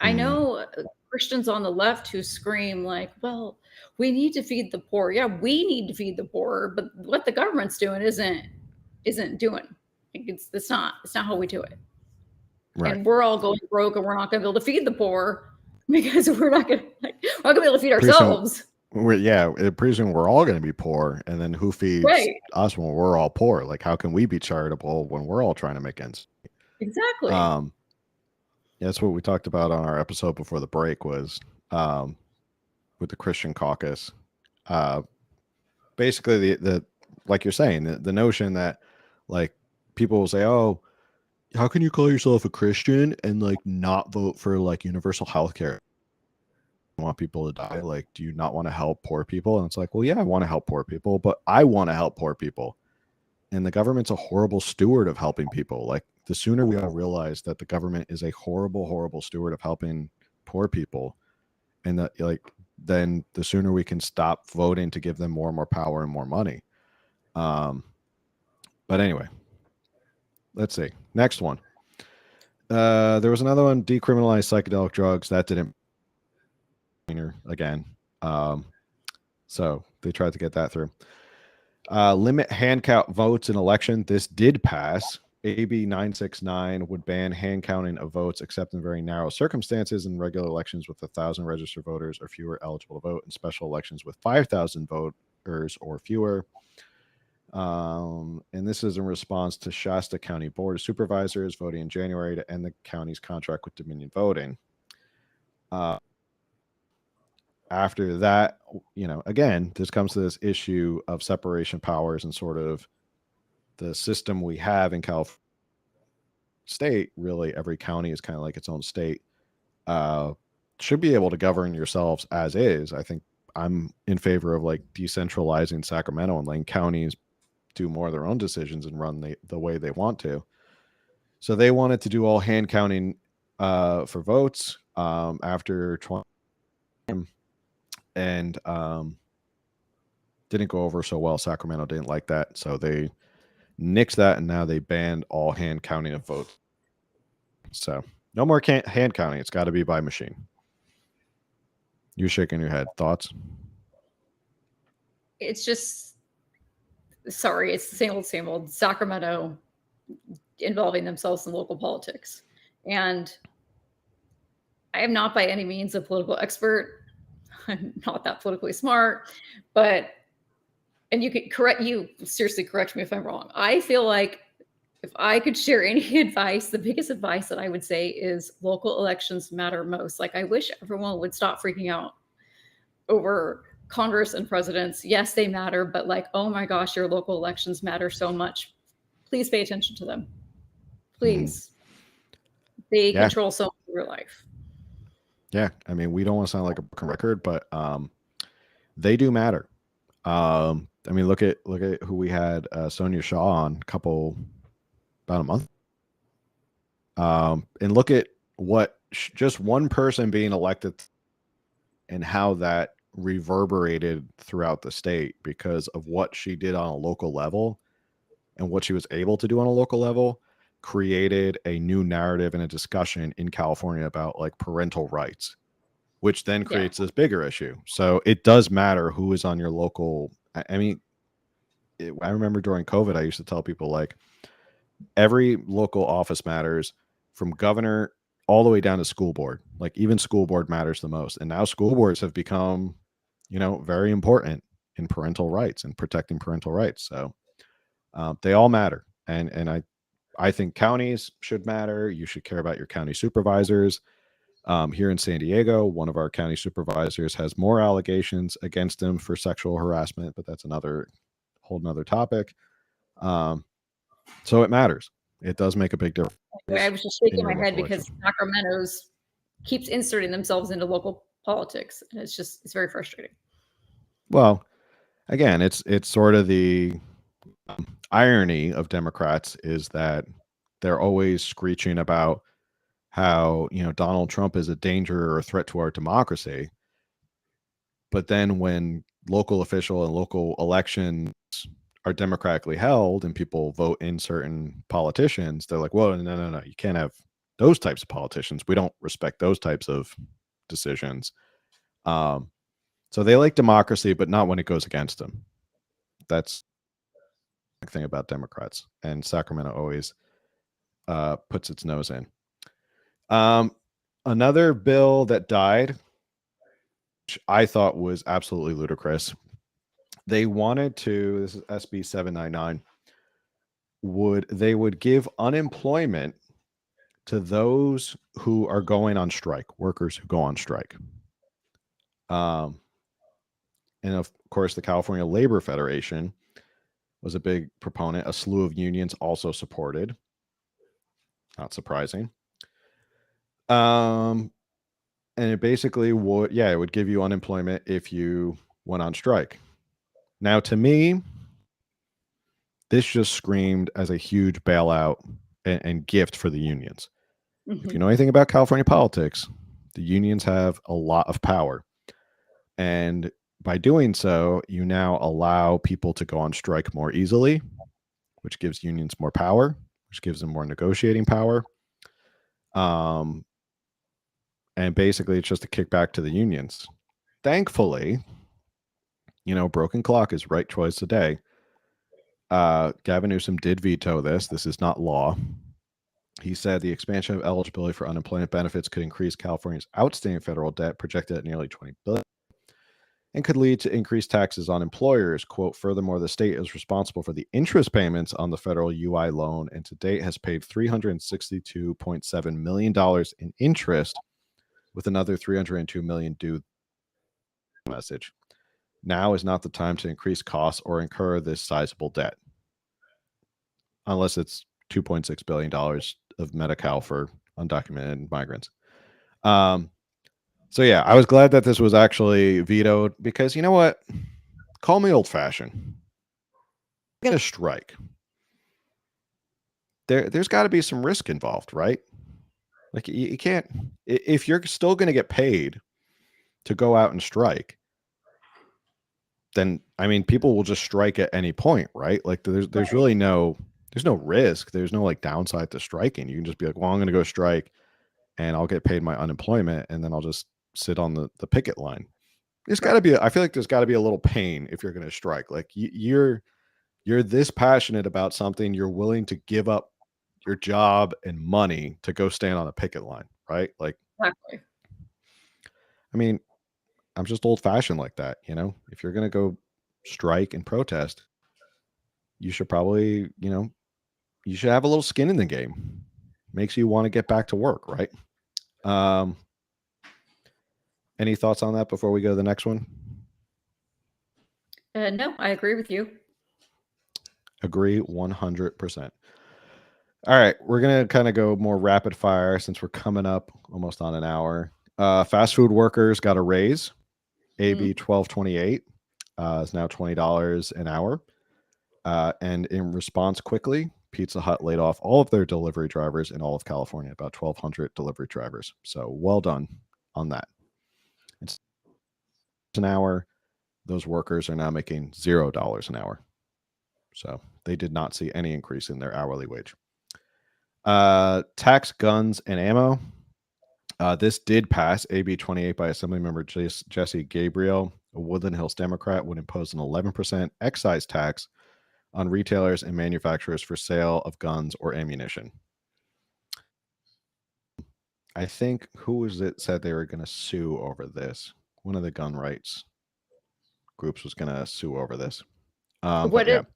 I know Christians on the left who scream like, well, we need to feed the poor. Yeah, we need to feed the poor, but what the government's doing isn't doing. It's not how we do it. Right. And we're all going broke, and we're not going to be able to feed the poor because we're not going to be able to feed ourselves. Pretty soon we're all going to be poor, and then who feeds us when we're all poor? Like, how can we be charitable when we're all trying to make ends meet? Exactly. That's what we talked about on our episode before the break, was with the Christian caucus. Basically, the like you're saying, the notion that like people will say, oh, how can you call yourself a Christian and like not vote for like universal health care? You want people to die? Like, do you not want to help poor people? And it's like, well, yeah, I want to help poor people, but I want to help poor people. And the government's a horrible steward of helping people. Like, the sooner we all realize that the government is a horrible, horrible steward of helping poor people, and that then the sooner we can stop voting to give them more and more power and more money. But anyway, let's see. Next one. There was another one, decriminalize psychedelic drugs. That didn't again. So they tried to get that through. Limit hand count votes in election. This did pass. AB 969 would ban hand counting of votes except in very narrow circumstances. In regular elections with 1,000 registered voters or fewer eligible to vote, and special elections with 5,000 voters or fewer. And this is in response to Shasta County Board of Supervisors voting in January to end the county's contract with Dominion Voting. After that, again, this comes to this issue of separation powers and sort of the system we have in California state. Really, every county is kind of like its own state. Should be able to govern yourselves as is. I think I'm in favor of like decentralizing Sacramento and letting counties do more of their own decisions and run the way they want to. So they wanted to do all hand counting for votes after 20, and didn't go over so well. Sacramento didn't like that, so they nixed that, and now they banned all hand counting of votes. So no more hand counting. It's got to be by machine. You're shaking your head. Thoughts? It's just, sorry, it's the same old Sacramento involving themselves in local politics. And I am not by any means a political expert. I'm not that politically smart, but and you could seriously correct me if I'm wrong. I feel like if I could share any advice, the biggest advice that I would say is local elections matter most. Like, I wish everyone would stop freaking out over Congress and presidents. Yes, they matter, but like, oh my gosh, your local elections matter so much. Please pay attention to them. Please. They control so much of your life. Yeah. I mean, we don't want to sound like a broken record, but they do matter. I mean, look at who we had, Sonia Shaw on about a month. And look at what just one person being elected and how that reverberated throughout the state because of what she did on a local level and what she was able to do on a local level created a new narrative and a discussion in California about like parental rights, which then creates this bigger issue. So it does matter who is on your local. I mean, I remember during COVID, I used to tell people like every local office matters, from governor all the way down to school board. Like even school board matters the most. And now school boards have become, very important in parental rights and protecting parental rights. So they all matter. And I think counties should matter. You should care about your county supervisors. Here in San Diego, one of our county supervisors has more allegations against him for sexual harassment, but that's whole nother topic. So it matters. It does make a big difference. I was just shaking my head because Sacramento's keeps inserting themselves into local politics, and it's very frustrating. Well, again, it's sort of the irony of Democrats is that they're always screeching about how Donald Trump is a danger or a threat to our democracy, but then when local official and local elections are democratically held and people vote in certain politicians, they're like, "Whoa, no, you can't have those types of politicians. We don't respect those types of decisions." So they like democracy, but not when it goes against them. That's the thing about Democrats, and Sacramento always puts its nose in. Another bill that died, which I thought was absolutely ludicrous. They wanted to, this is SB 799, they would give unemployment to those who are going on strike, workers who go on strike. And of course, the California Labor Federation was a big proponent. A slew of unions also supported. Not surprising. And it basically would, it would give you unemployment if you went on strike. Now, to me, this just screamed as a huge bailout and gift for the unions. If you know anything about California politics, the unions have a lot of power. And by doing so, you now allow people to go on strike more easily, which gives unions more power, which gives them more negotiating power. And basically, it's just a kickback to the unions. Thankfully, broken clock is right twice a day. Gavin Newsom did veto this. This is not law. He said the expansion of eligibility for unemployment benefits could increase California's outstanding federal debt, projected at nearly $20 billion, and could lead to increased taxes on employers. Quote, furthermore, the state is responsible for the interest payments on the federal UI loan and to date has paid $362.7 million in interest, with another $302 million due. Message. Now is not the time to increase costs or incur this sizable debt, unless it's $2.6 billion of Medi-Cal for undocumented migrants. So yeah, I was glad that this was actually vetoed because you know what? Call me old-fashioned. I'm gonna strike. There's got to be some risk involved, right? Like you can't, if you're still going to get paid to go out and strike, then I mean people will just strike at any point, right? Like there's really no risk. There's no like downside to striking. You can just be like, well, I'm going to go strike and I'll get paid my unemployment and then I'll just sit on the picket line. There's got to be, I feel like there's got to be a little pain if you're going to strike. Like you're this passionate about something, you're willing to give up your job and money to go stand on a picket line, right? Like, exactly. I mean, I'm just old fashioned like that. If you're going to go strike and protest, you should probably, you should have a little skin in the game. Makes you want to get back to work, right? Any thoughts on that before we go to the next one? No, I agree with you. Agree 100%. All right, we're going to kind of go more rapid fire since we're coming up almost on an hour. Fast food workers got a raise. AB 1228 is now $20 an hour. And in response quickly, Pizza Hut laid off all of their delivery drivers in all of California, about 1,200 delivery drivers. So well done on that. It's an hour. Those workers are now making $0 an hour. So they did not see any increase in their hourly wage. Tax guns and ammo. This did pass. AB 28 by Assemblymember Jesse Gabriel, a Woodland Hills Democrat, would impose an 11% excise tax on retailers and manufacturers for sale of guns or ammunition. I think, who was it said they were going to sue over this? One of the gun rights groups was going to sue over this. What are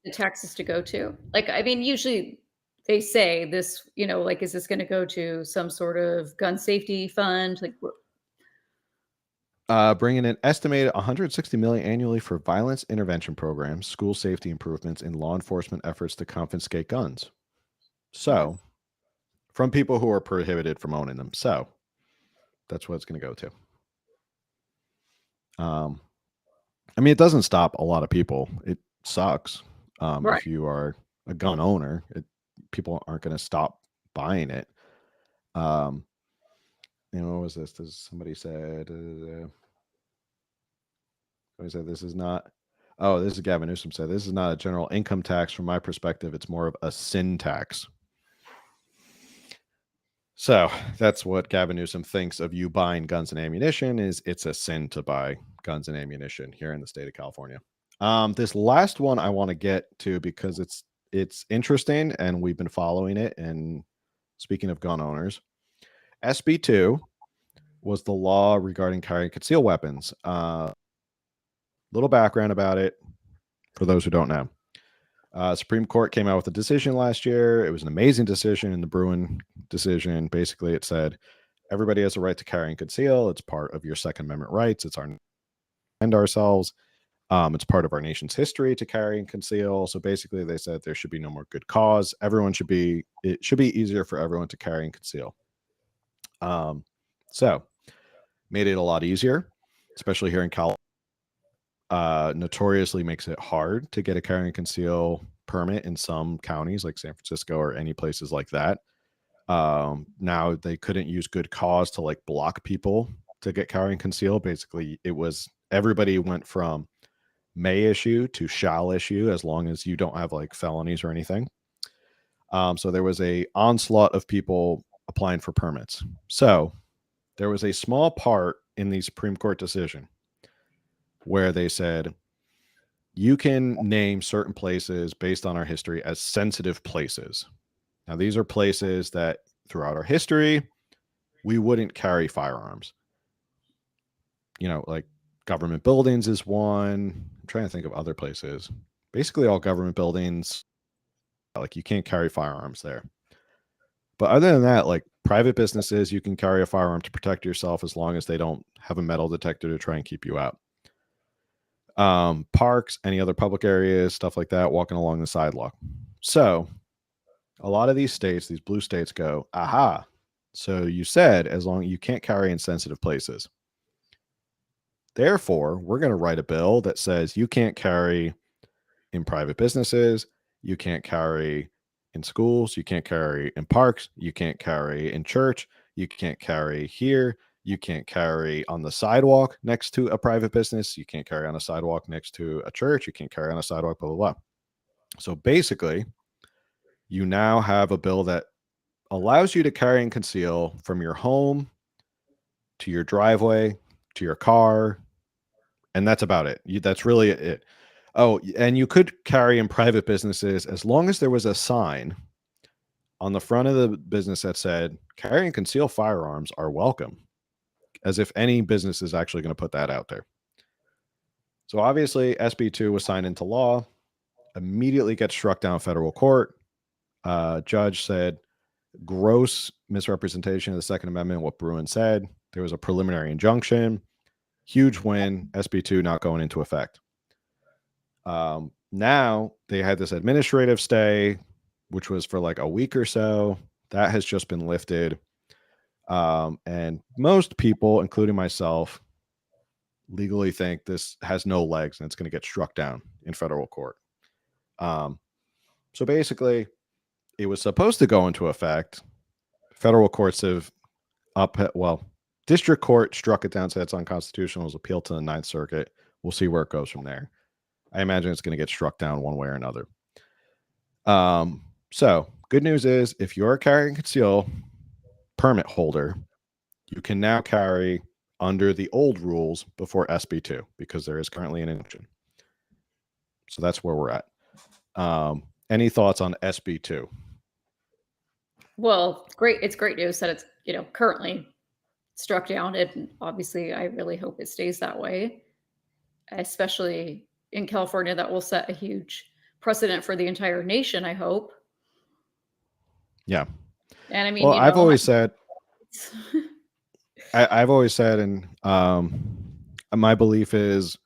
the taxes to go to? Like, I mean, usually they say this, like, is this going to go to some sort of gun safety fund? Like, bringing an estimated $160 million annually for violence intervention programs, school safety improvements, and law enforcement efforts to confiscate guns. So, from people who are prohibited from owning them. So, that's what it's going to go to. I mean, it doesn't stop a lot of people. It sucks. right. If you are a gun owner, people aren't going to stop buying it. What was this? Somebody said this is not. Oh, this is Gavin Newsom said this is not a general income tax. From my perspective, it's more of a sin tax. So that's what Gavin Newsom thinks of you buying guns and ammunition. It's a sin to buy guns and ammunition here in the state of California. This last one I want to get to because it's interesting and we've been following it. And speaking of gun owners, SB 2 was the law regarding carrying concealed weapons. Little background about it for those who don't know. Supreme Court came out with a decision last year. It was an amazing decision in the Bruin decision. Basically, it said everybody has a right to carry and conceal. It's part of your Second Amendment rights. It's our defend ourselves. It's part of our nation's history to carry and conceal. So basically, they said there should be no more good cause. It should be easier for everyone to carry and conceal. So made it a lot easier, especially here in California. Notoriously makes it hard to get a carry and conceal permit in some counties like San Francisco or any places like that. Now they couldn't use good cause to like block people to get carry and conceal. Basically, everybody went from may issue to shall issue as long as you don't have like felonies or anything. So there was a onslaught of people applying for permits. So there was a small part in the Supreme Court decision where they said you can name certain places based on our history as sensitive places. Now, these are places that throughout our history, we wouldn't carry firearms. Like government buildings is one. I'm trying to think of other places. Basically, all government buildings, like you can't carry firearms there. But other than that, like private businesses, you can carry a firearm to protect yourself as long as they don't have a metal detector to try and keep you out. Parks, any other public areas, stuff like that, walking along the sidewalk. So a lot of these states, these blue states go, aha. So you said as long as you can't carry in sensitive places. Therefore, we're going to write a bill that says you can't carry in private businesses, you can't carry in schools, you can't carry in parks, you can't carry in church, you can't carry here. You can't carry on the sidewalk next to a private business. You can't carry on a sidewalk next to a church. You can't carry on a sidewalk, blah, blah, blah. So basically, you now have a bill that allows you to carry and conceal from your home to your driveway to your car. And that's about it. That's really it. Oh, and you could carry in private businesses as long as there was a sign on the front of the business that said, carry and conceal firearms are welcome. As if any business is actually going to put that out there. So obviously SB2 was signed into law, immediately gets struck down federal court. Judge said gross misrepresentation of the Second Amendment, what Bruin said. There was a preliminary injunction. Huge win. SB2 not going into effect. Now they had this administrative stay, which was for like a week or so. That has just been lifted. And most people, including myself, legally think this has no legs and it's going to get struck down in federal court. So basically, it was supposed to go into effect. Federal courts have district court struck it down, said it's unconstitutional. It was appealed to the Ninth Circuit. We'll see where it goes from there. I imagine it's going to get struck down one way or another. So good news is if you're a carry and conceal permit holder, you can now carry under the old rules before SB2 because there is currently an injunction. So that's where we're at. Any thoughts on SB2? Well, great. It's great news that it's, currently struck down. And obviously, I really hope it stays that way, especially in California. That will set a huge precedent for the entire nation, I hope. Yeah. And I mean, well, I've always said, and my belief is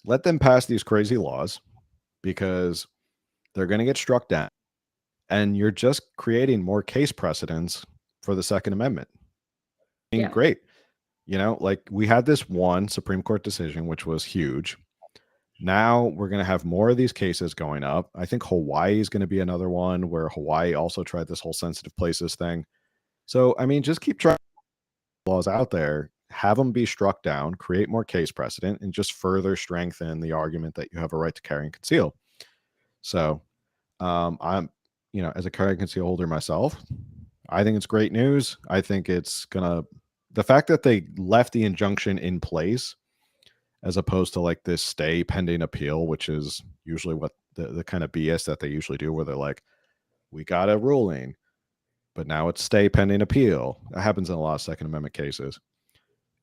let them pass these crazy laws because they're going to get struck down. And you're just creating more case precedents for the Second Amendment. Yeah. Great. Like we had this one Supreme Court decision, which was huge. Now we're going to have more of these cases going up. I think Hawaii is going to be another one where Hawaii also tried this whole sensitive places thing. So, I mean, just keep trying laws out there, have them be struck down, create more case precedent, and just further strengthen the argument that you have a right to carry and conceal. So I'm, as a carry and conceal holder myself, I think it's great news. I think it's the fact that they left the injunction in place as opposed to like this stay pending appeal, which is usually what the kind of BS that they usually do, where they're like, we got a ruling, but now it's stay pending appeal. That happens in a lot of Second Amendment cases.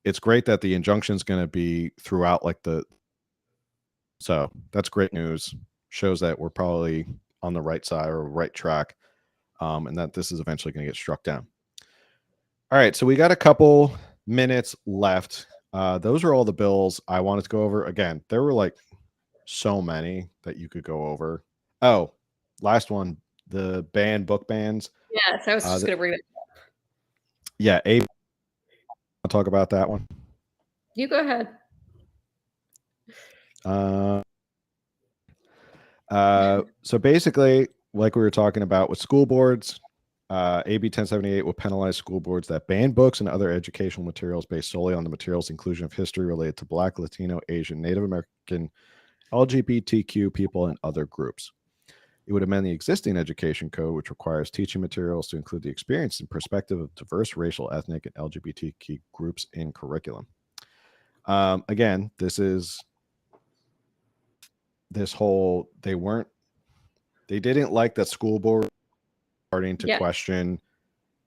It's great that the injunction is going to be throughout so that's great news. Shows that we're probably on the right side or right track, and that this is eventually going to get struck down. All right, so we got a couple minutes left. Those are all the bills I wanted to go over. Again, there were like so many that you could go over. Oh, last one, the book bans. Yes, I was just going to bring it up. Yeah, I'll talk about that one. You go ahead. So basically, like we were talking about with school boards, AB 1078 will penalize school boards that ban books and other educational materials based solely on the material's inclusion of history related to Black, Latino, Asian, Native American, LGBTQ people, and other groups. It would amend the existing education code, which requires teaching materials to include the experience and perspective of diverse racial, ethnic, and LGBTQ groups in curriculum. Again, they didn't like that school board starting to question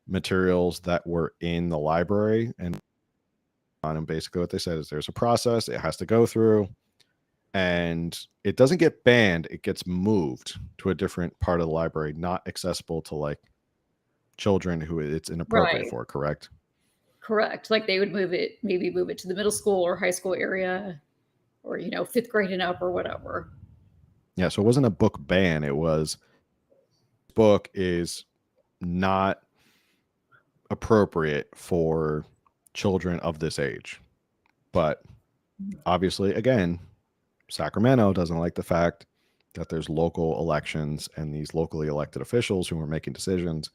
materials that were in the library, and basically what they said is there's a process it has to go through, and it doesn't get banned, it gets moved to a different part of the library, not accessible to like children who it's inappropriate for. Correct. Like they would maybe move it to the middle school or high school area, or 5th grade and up or whatever. Yeah, so it wasn't a book ban, it was book is not appropriate for children of this age. But obviously, again, Sacramento doesn't like the fact that there's local elections and these locally elected officials who are making decisions.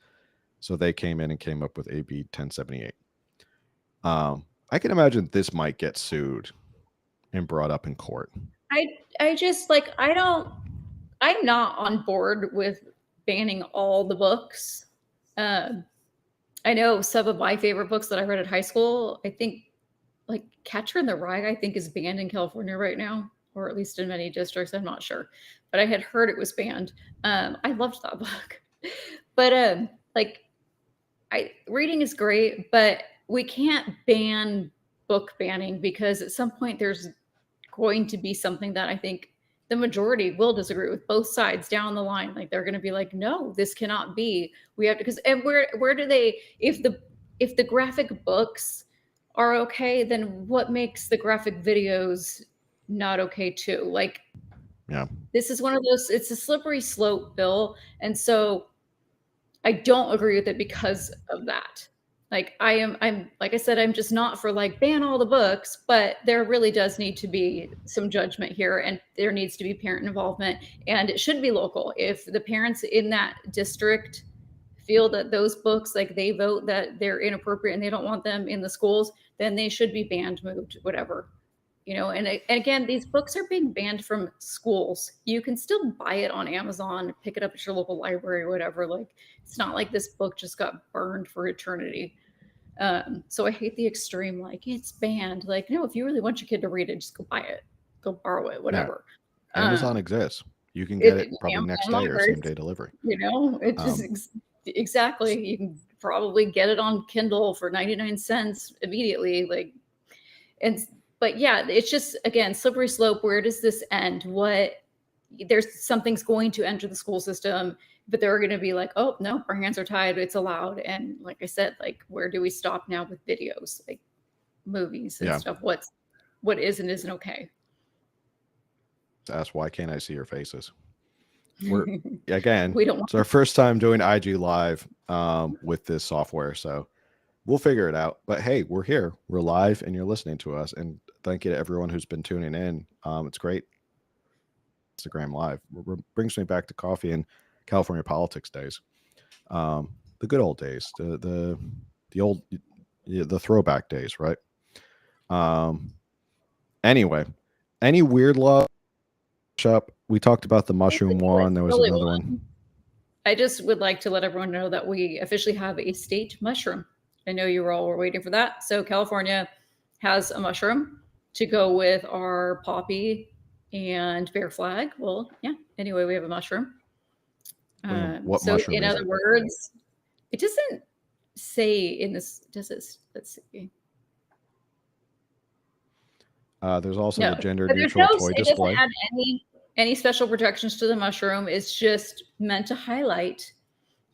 So they came in and came up with AB 1078. I can imagine this might get sued and brought up in court. I just I'm not on board with banning all the books. I know some of my favorite books that I read at high school, I think like Catcher in the Rye, I think is banned in California right now, or at least in many districts. I'm not sure, but I had heard it was banned. I loved that book, but reading is great, but we can't ban book banning because at some point there's going to be something that I think the majority will disagree with, both sides down the line. Like they're going to be like, no, this cannot be. We have to, because, and where do they, if the graphic books are okay, then what makes the graphic videos not okay too? Like, Yeah. this is one of those, it's a slippery slope bill. And so I don't agree with it because of that. Like I'm like I said, I'm just not for like ban all the books, but there really does need to be some judgment here, and there needs to be parent involvement, and it should be local. If the parents in that district feel that those books, like they vote that they're inappropriate and they don't want them in the schools, then they should be banned, moved, whatever. And again, these books are being banned from schools. You can still buy it on Amazon, pick it up at your local library or whatever. Like, it's not like this book just got burned for eternity. So I hate the extreme, like, it's banned. Like, no, if you really want your kid to read it, just go buy it, go borrow it, whatever. Yeah. Amazon exists. You can get it probably next day or same day delivery. It just exactly. You can probably get it on Kindle for 99 cents immediately. Like, but yeah, it's just, again, slippery slope. Where does this end? There's something's going to enter the school system, but they're going to be like, oh no, our hands are tied, it's allowed. And like I said, like, where do we stop now with videos, like movies and stuff? What is and isn't okay? Ask, why can't I see your faces? We're again, we don't want it's our first time doing IG live with this software, so we'll figure it out. But hey, we're here, we're live, and you're listening to us. And thank you to everyone who's been tuning in. It's great. Instagram live brings me back to coffee and California politics days, the good old days, the old, the throwback days, right? Anyway, any weird law up? We talked about the mushroom one. There was another one. I just would like to let everyone know that we officially have a state mushroom. I know you all were waiting for that. So California has a mushroom to go with our poppy and bear flag. Well, yeah. Anyway, we have a mushroom. What so mushroom? In other words, it doesn't say in this. Does it? Let's see. There's also the gender neutral toy display. It doesn't add any special protections to the mushroom. It's just meant to highlight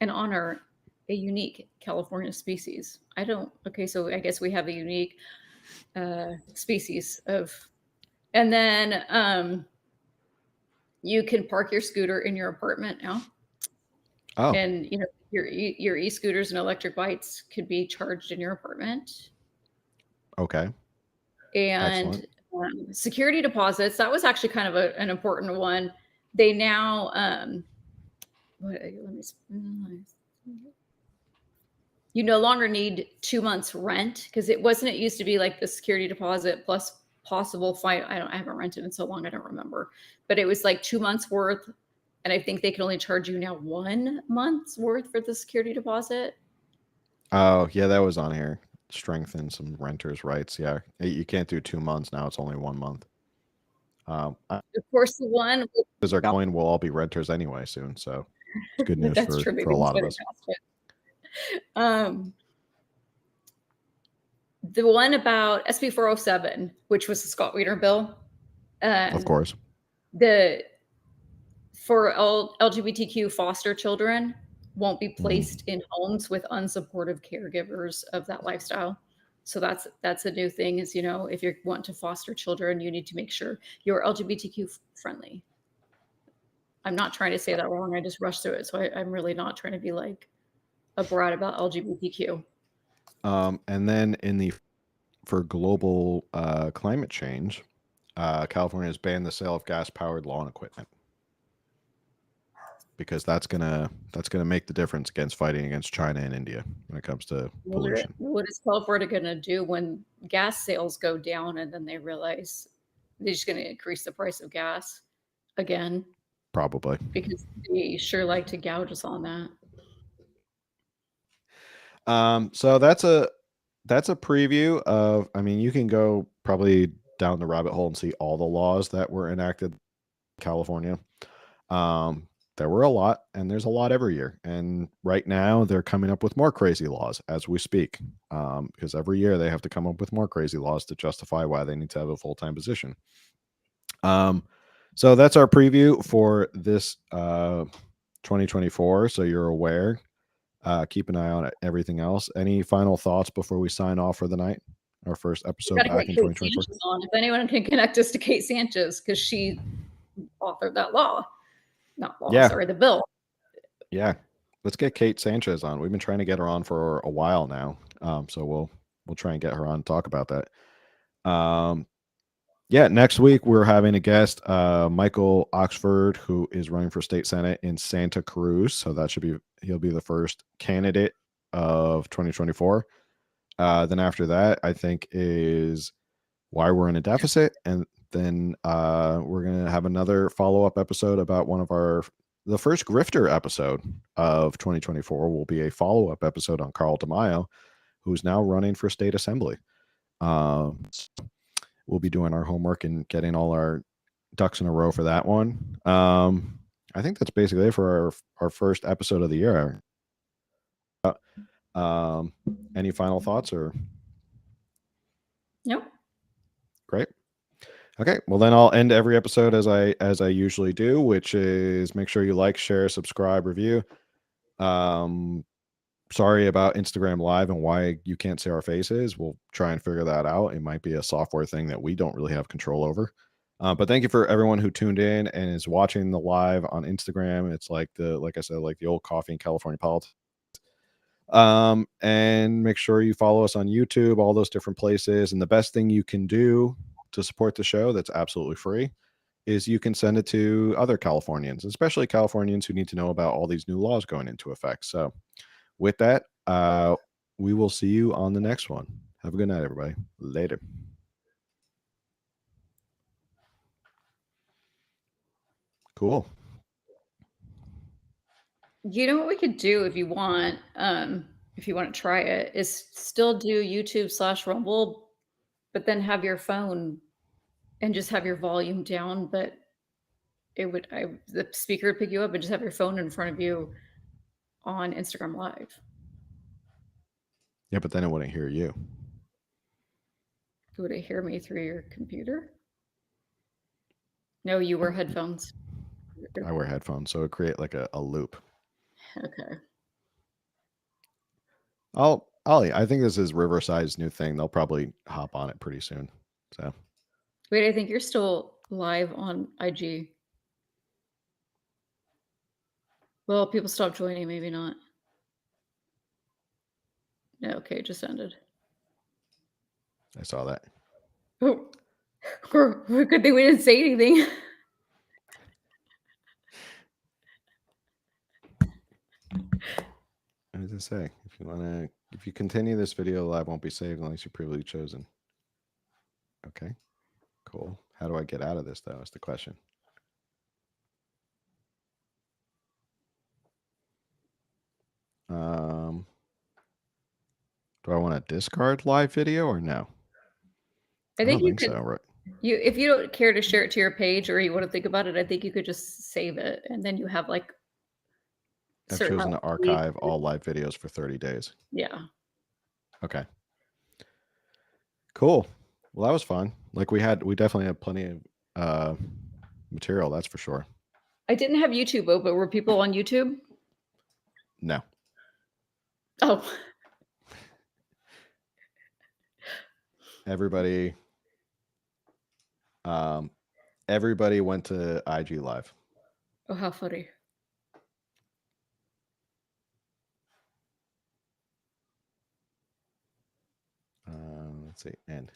and honor a unique California species. Okay, so I guess we have a unique species of, and then you can park your scooter in your apartment now. Oh. And your e-scooters and electric bikes could be charged in your apartment. Okay. And security deposits, that was actually kind of an important one. They now you no longer need 2 months rent, because it used to be like the security deposit plus possible fine. I haven't rented in so long, I don't remember, but it was like 2 months worth, and I think they can only charge you now 1 month's worth for the security deposit. Oh yeah, that was on here. Strengthen some renters' rights. Yeah, you can't do 2 months now. It's only 1 month. Of course, the one because our coin will all be renters anyway soon. So it's good news for a lot of us. The one about SB 407, which was the Scott Wiener bill. Of course. For LGBTQ foster children won't be placed in homes with unsupportive caregivers of that lifestyle. So that's a new thing, is, if you want to foster children, you need to make sure you're LGBTQ friendly. I'm not trying to say that wrong. I just rushed through it. So I'm really not trying to be like a brat about LGBTQ. And then for global climate change, California has banned the sale of gas-powered lawn equipment, because that's gonna make the difference against fighting against China and India when it comes to pollution. What is California gonna do when gas sales go down and then they realize they're just gonna increase the price of gas again? Probably, because they sure like to gouge us on that. So that's a preview of. I mean, you can go probably down the rabbit hole and see all the laws that were enacted in California. There were a lot, and there's a lot every year. And right now they're coming up with more crazy laws as we speak, because every year they have to come up with more crazy laws to justify why they need to have a full-time position. So that's our preview for this 2024. So you're aware. Keep an eye on everything else. Any final thoughts before we sign off for the night? Our first episode back in 2024. If anyone can connect us to Kate Sanchez, because she authored that the bill. Yeah, let's get Kate Sanchez on. We've been trying to get her on for a while now, so we'll try and get her on to talk about that. Yeah, next week we're having a guest, Michael Oxford, who is running for state senate in Santa Cruz. So he'll be the first candidate of 2024. Then after that, I think is why we're in a deficit, and then we're gonna have another follow-up episode about the first grifter episode of 2024 will be a follow-up episode on Carl DeMaio, who's now running for state assembly. We'll be doing our homework and getting all our ducks in a row for that one. I think that's basically it for our first episode of the year. Any final thoughts or? Nope. Great. Okay, well then I'll end every episode as I usually do, which is make sure you like, share, subscribe, review. Sorry about Instagram Live and why you can't see our faces. We'll try and figure that out. It might be a software thing that we don't really have control over. But thank you for everyone who tuned in and is watching the live on Instagram. It's like I said, like the old coffee in California politics. And make sure you follow us on YouTube, all those different places. And the best thing you can do to support the show that's absolutely free is you can send it to other Californians, especially Californians who need to know about all these new laws going into effect. So with that, we will see you on the next one. Have a good night, everybody. Later. Cool. You know what we could do if you want to try it, is still do YouTube/Rumble, but then have your phone and just have your volume down, but the speaker would pick you up and just have your phone in front of you on Instagram Live. Yeah, but then it wouldn't hear you. Would it hear me through your computer? No, you wear headphones. I wear headphones, so it create like a loop. Okay. I think this is Riverside's new thing. They'll probably hop on it pretty soon. So wait, I think you're still live on IG. Well, people stopped joining, maybe not. No, okay, it just ended. I saw that. Oh, good thing we didn't say anything. What does it say? If you continue this video, live won't be saved unless you're previously chosen. Okay, cool. How do I get out of this though? Is the question. Do I want to discard live video or no? I don't think so. Right. If you don't care to share it to your page or you want to think about it, I think you could just save it and then you have like. I've chosen to archive all live videos for 30 days. Yeah. Okay. Cool. Well, that was fun. Like we definitely had plenty of material, that's for sure. I didn't have YouTube open. Were people on YouTube? No. Oh. Everybody went to IG Live. Oh, how funny. Let's see, end.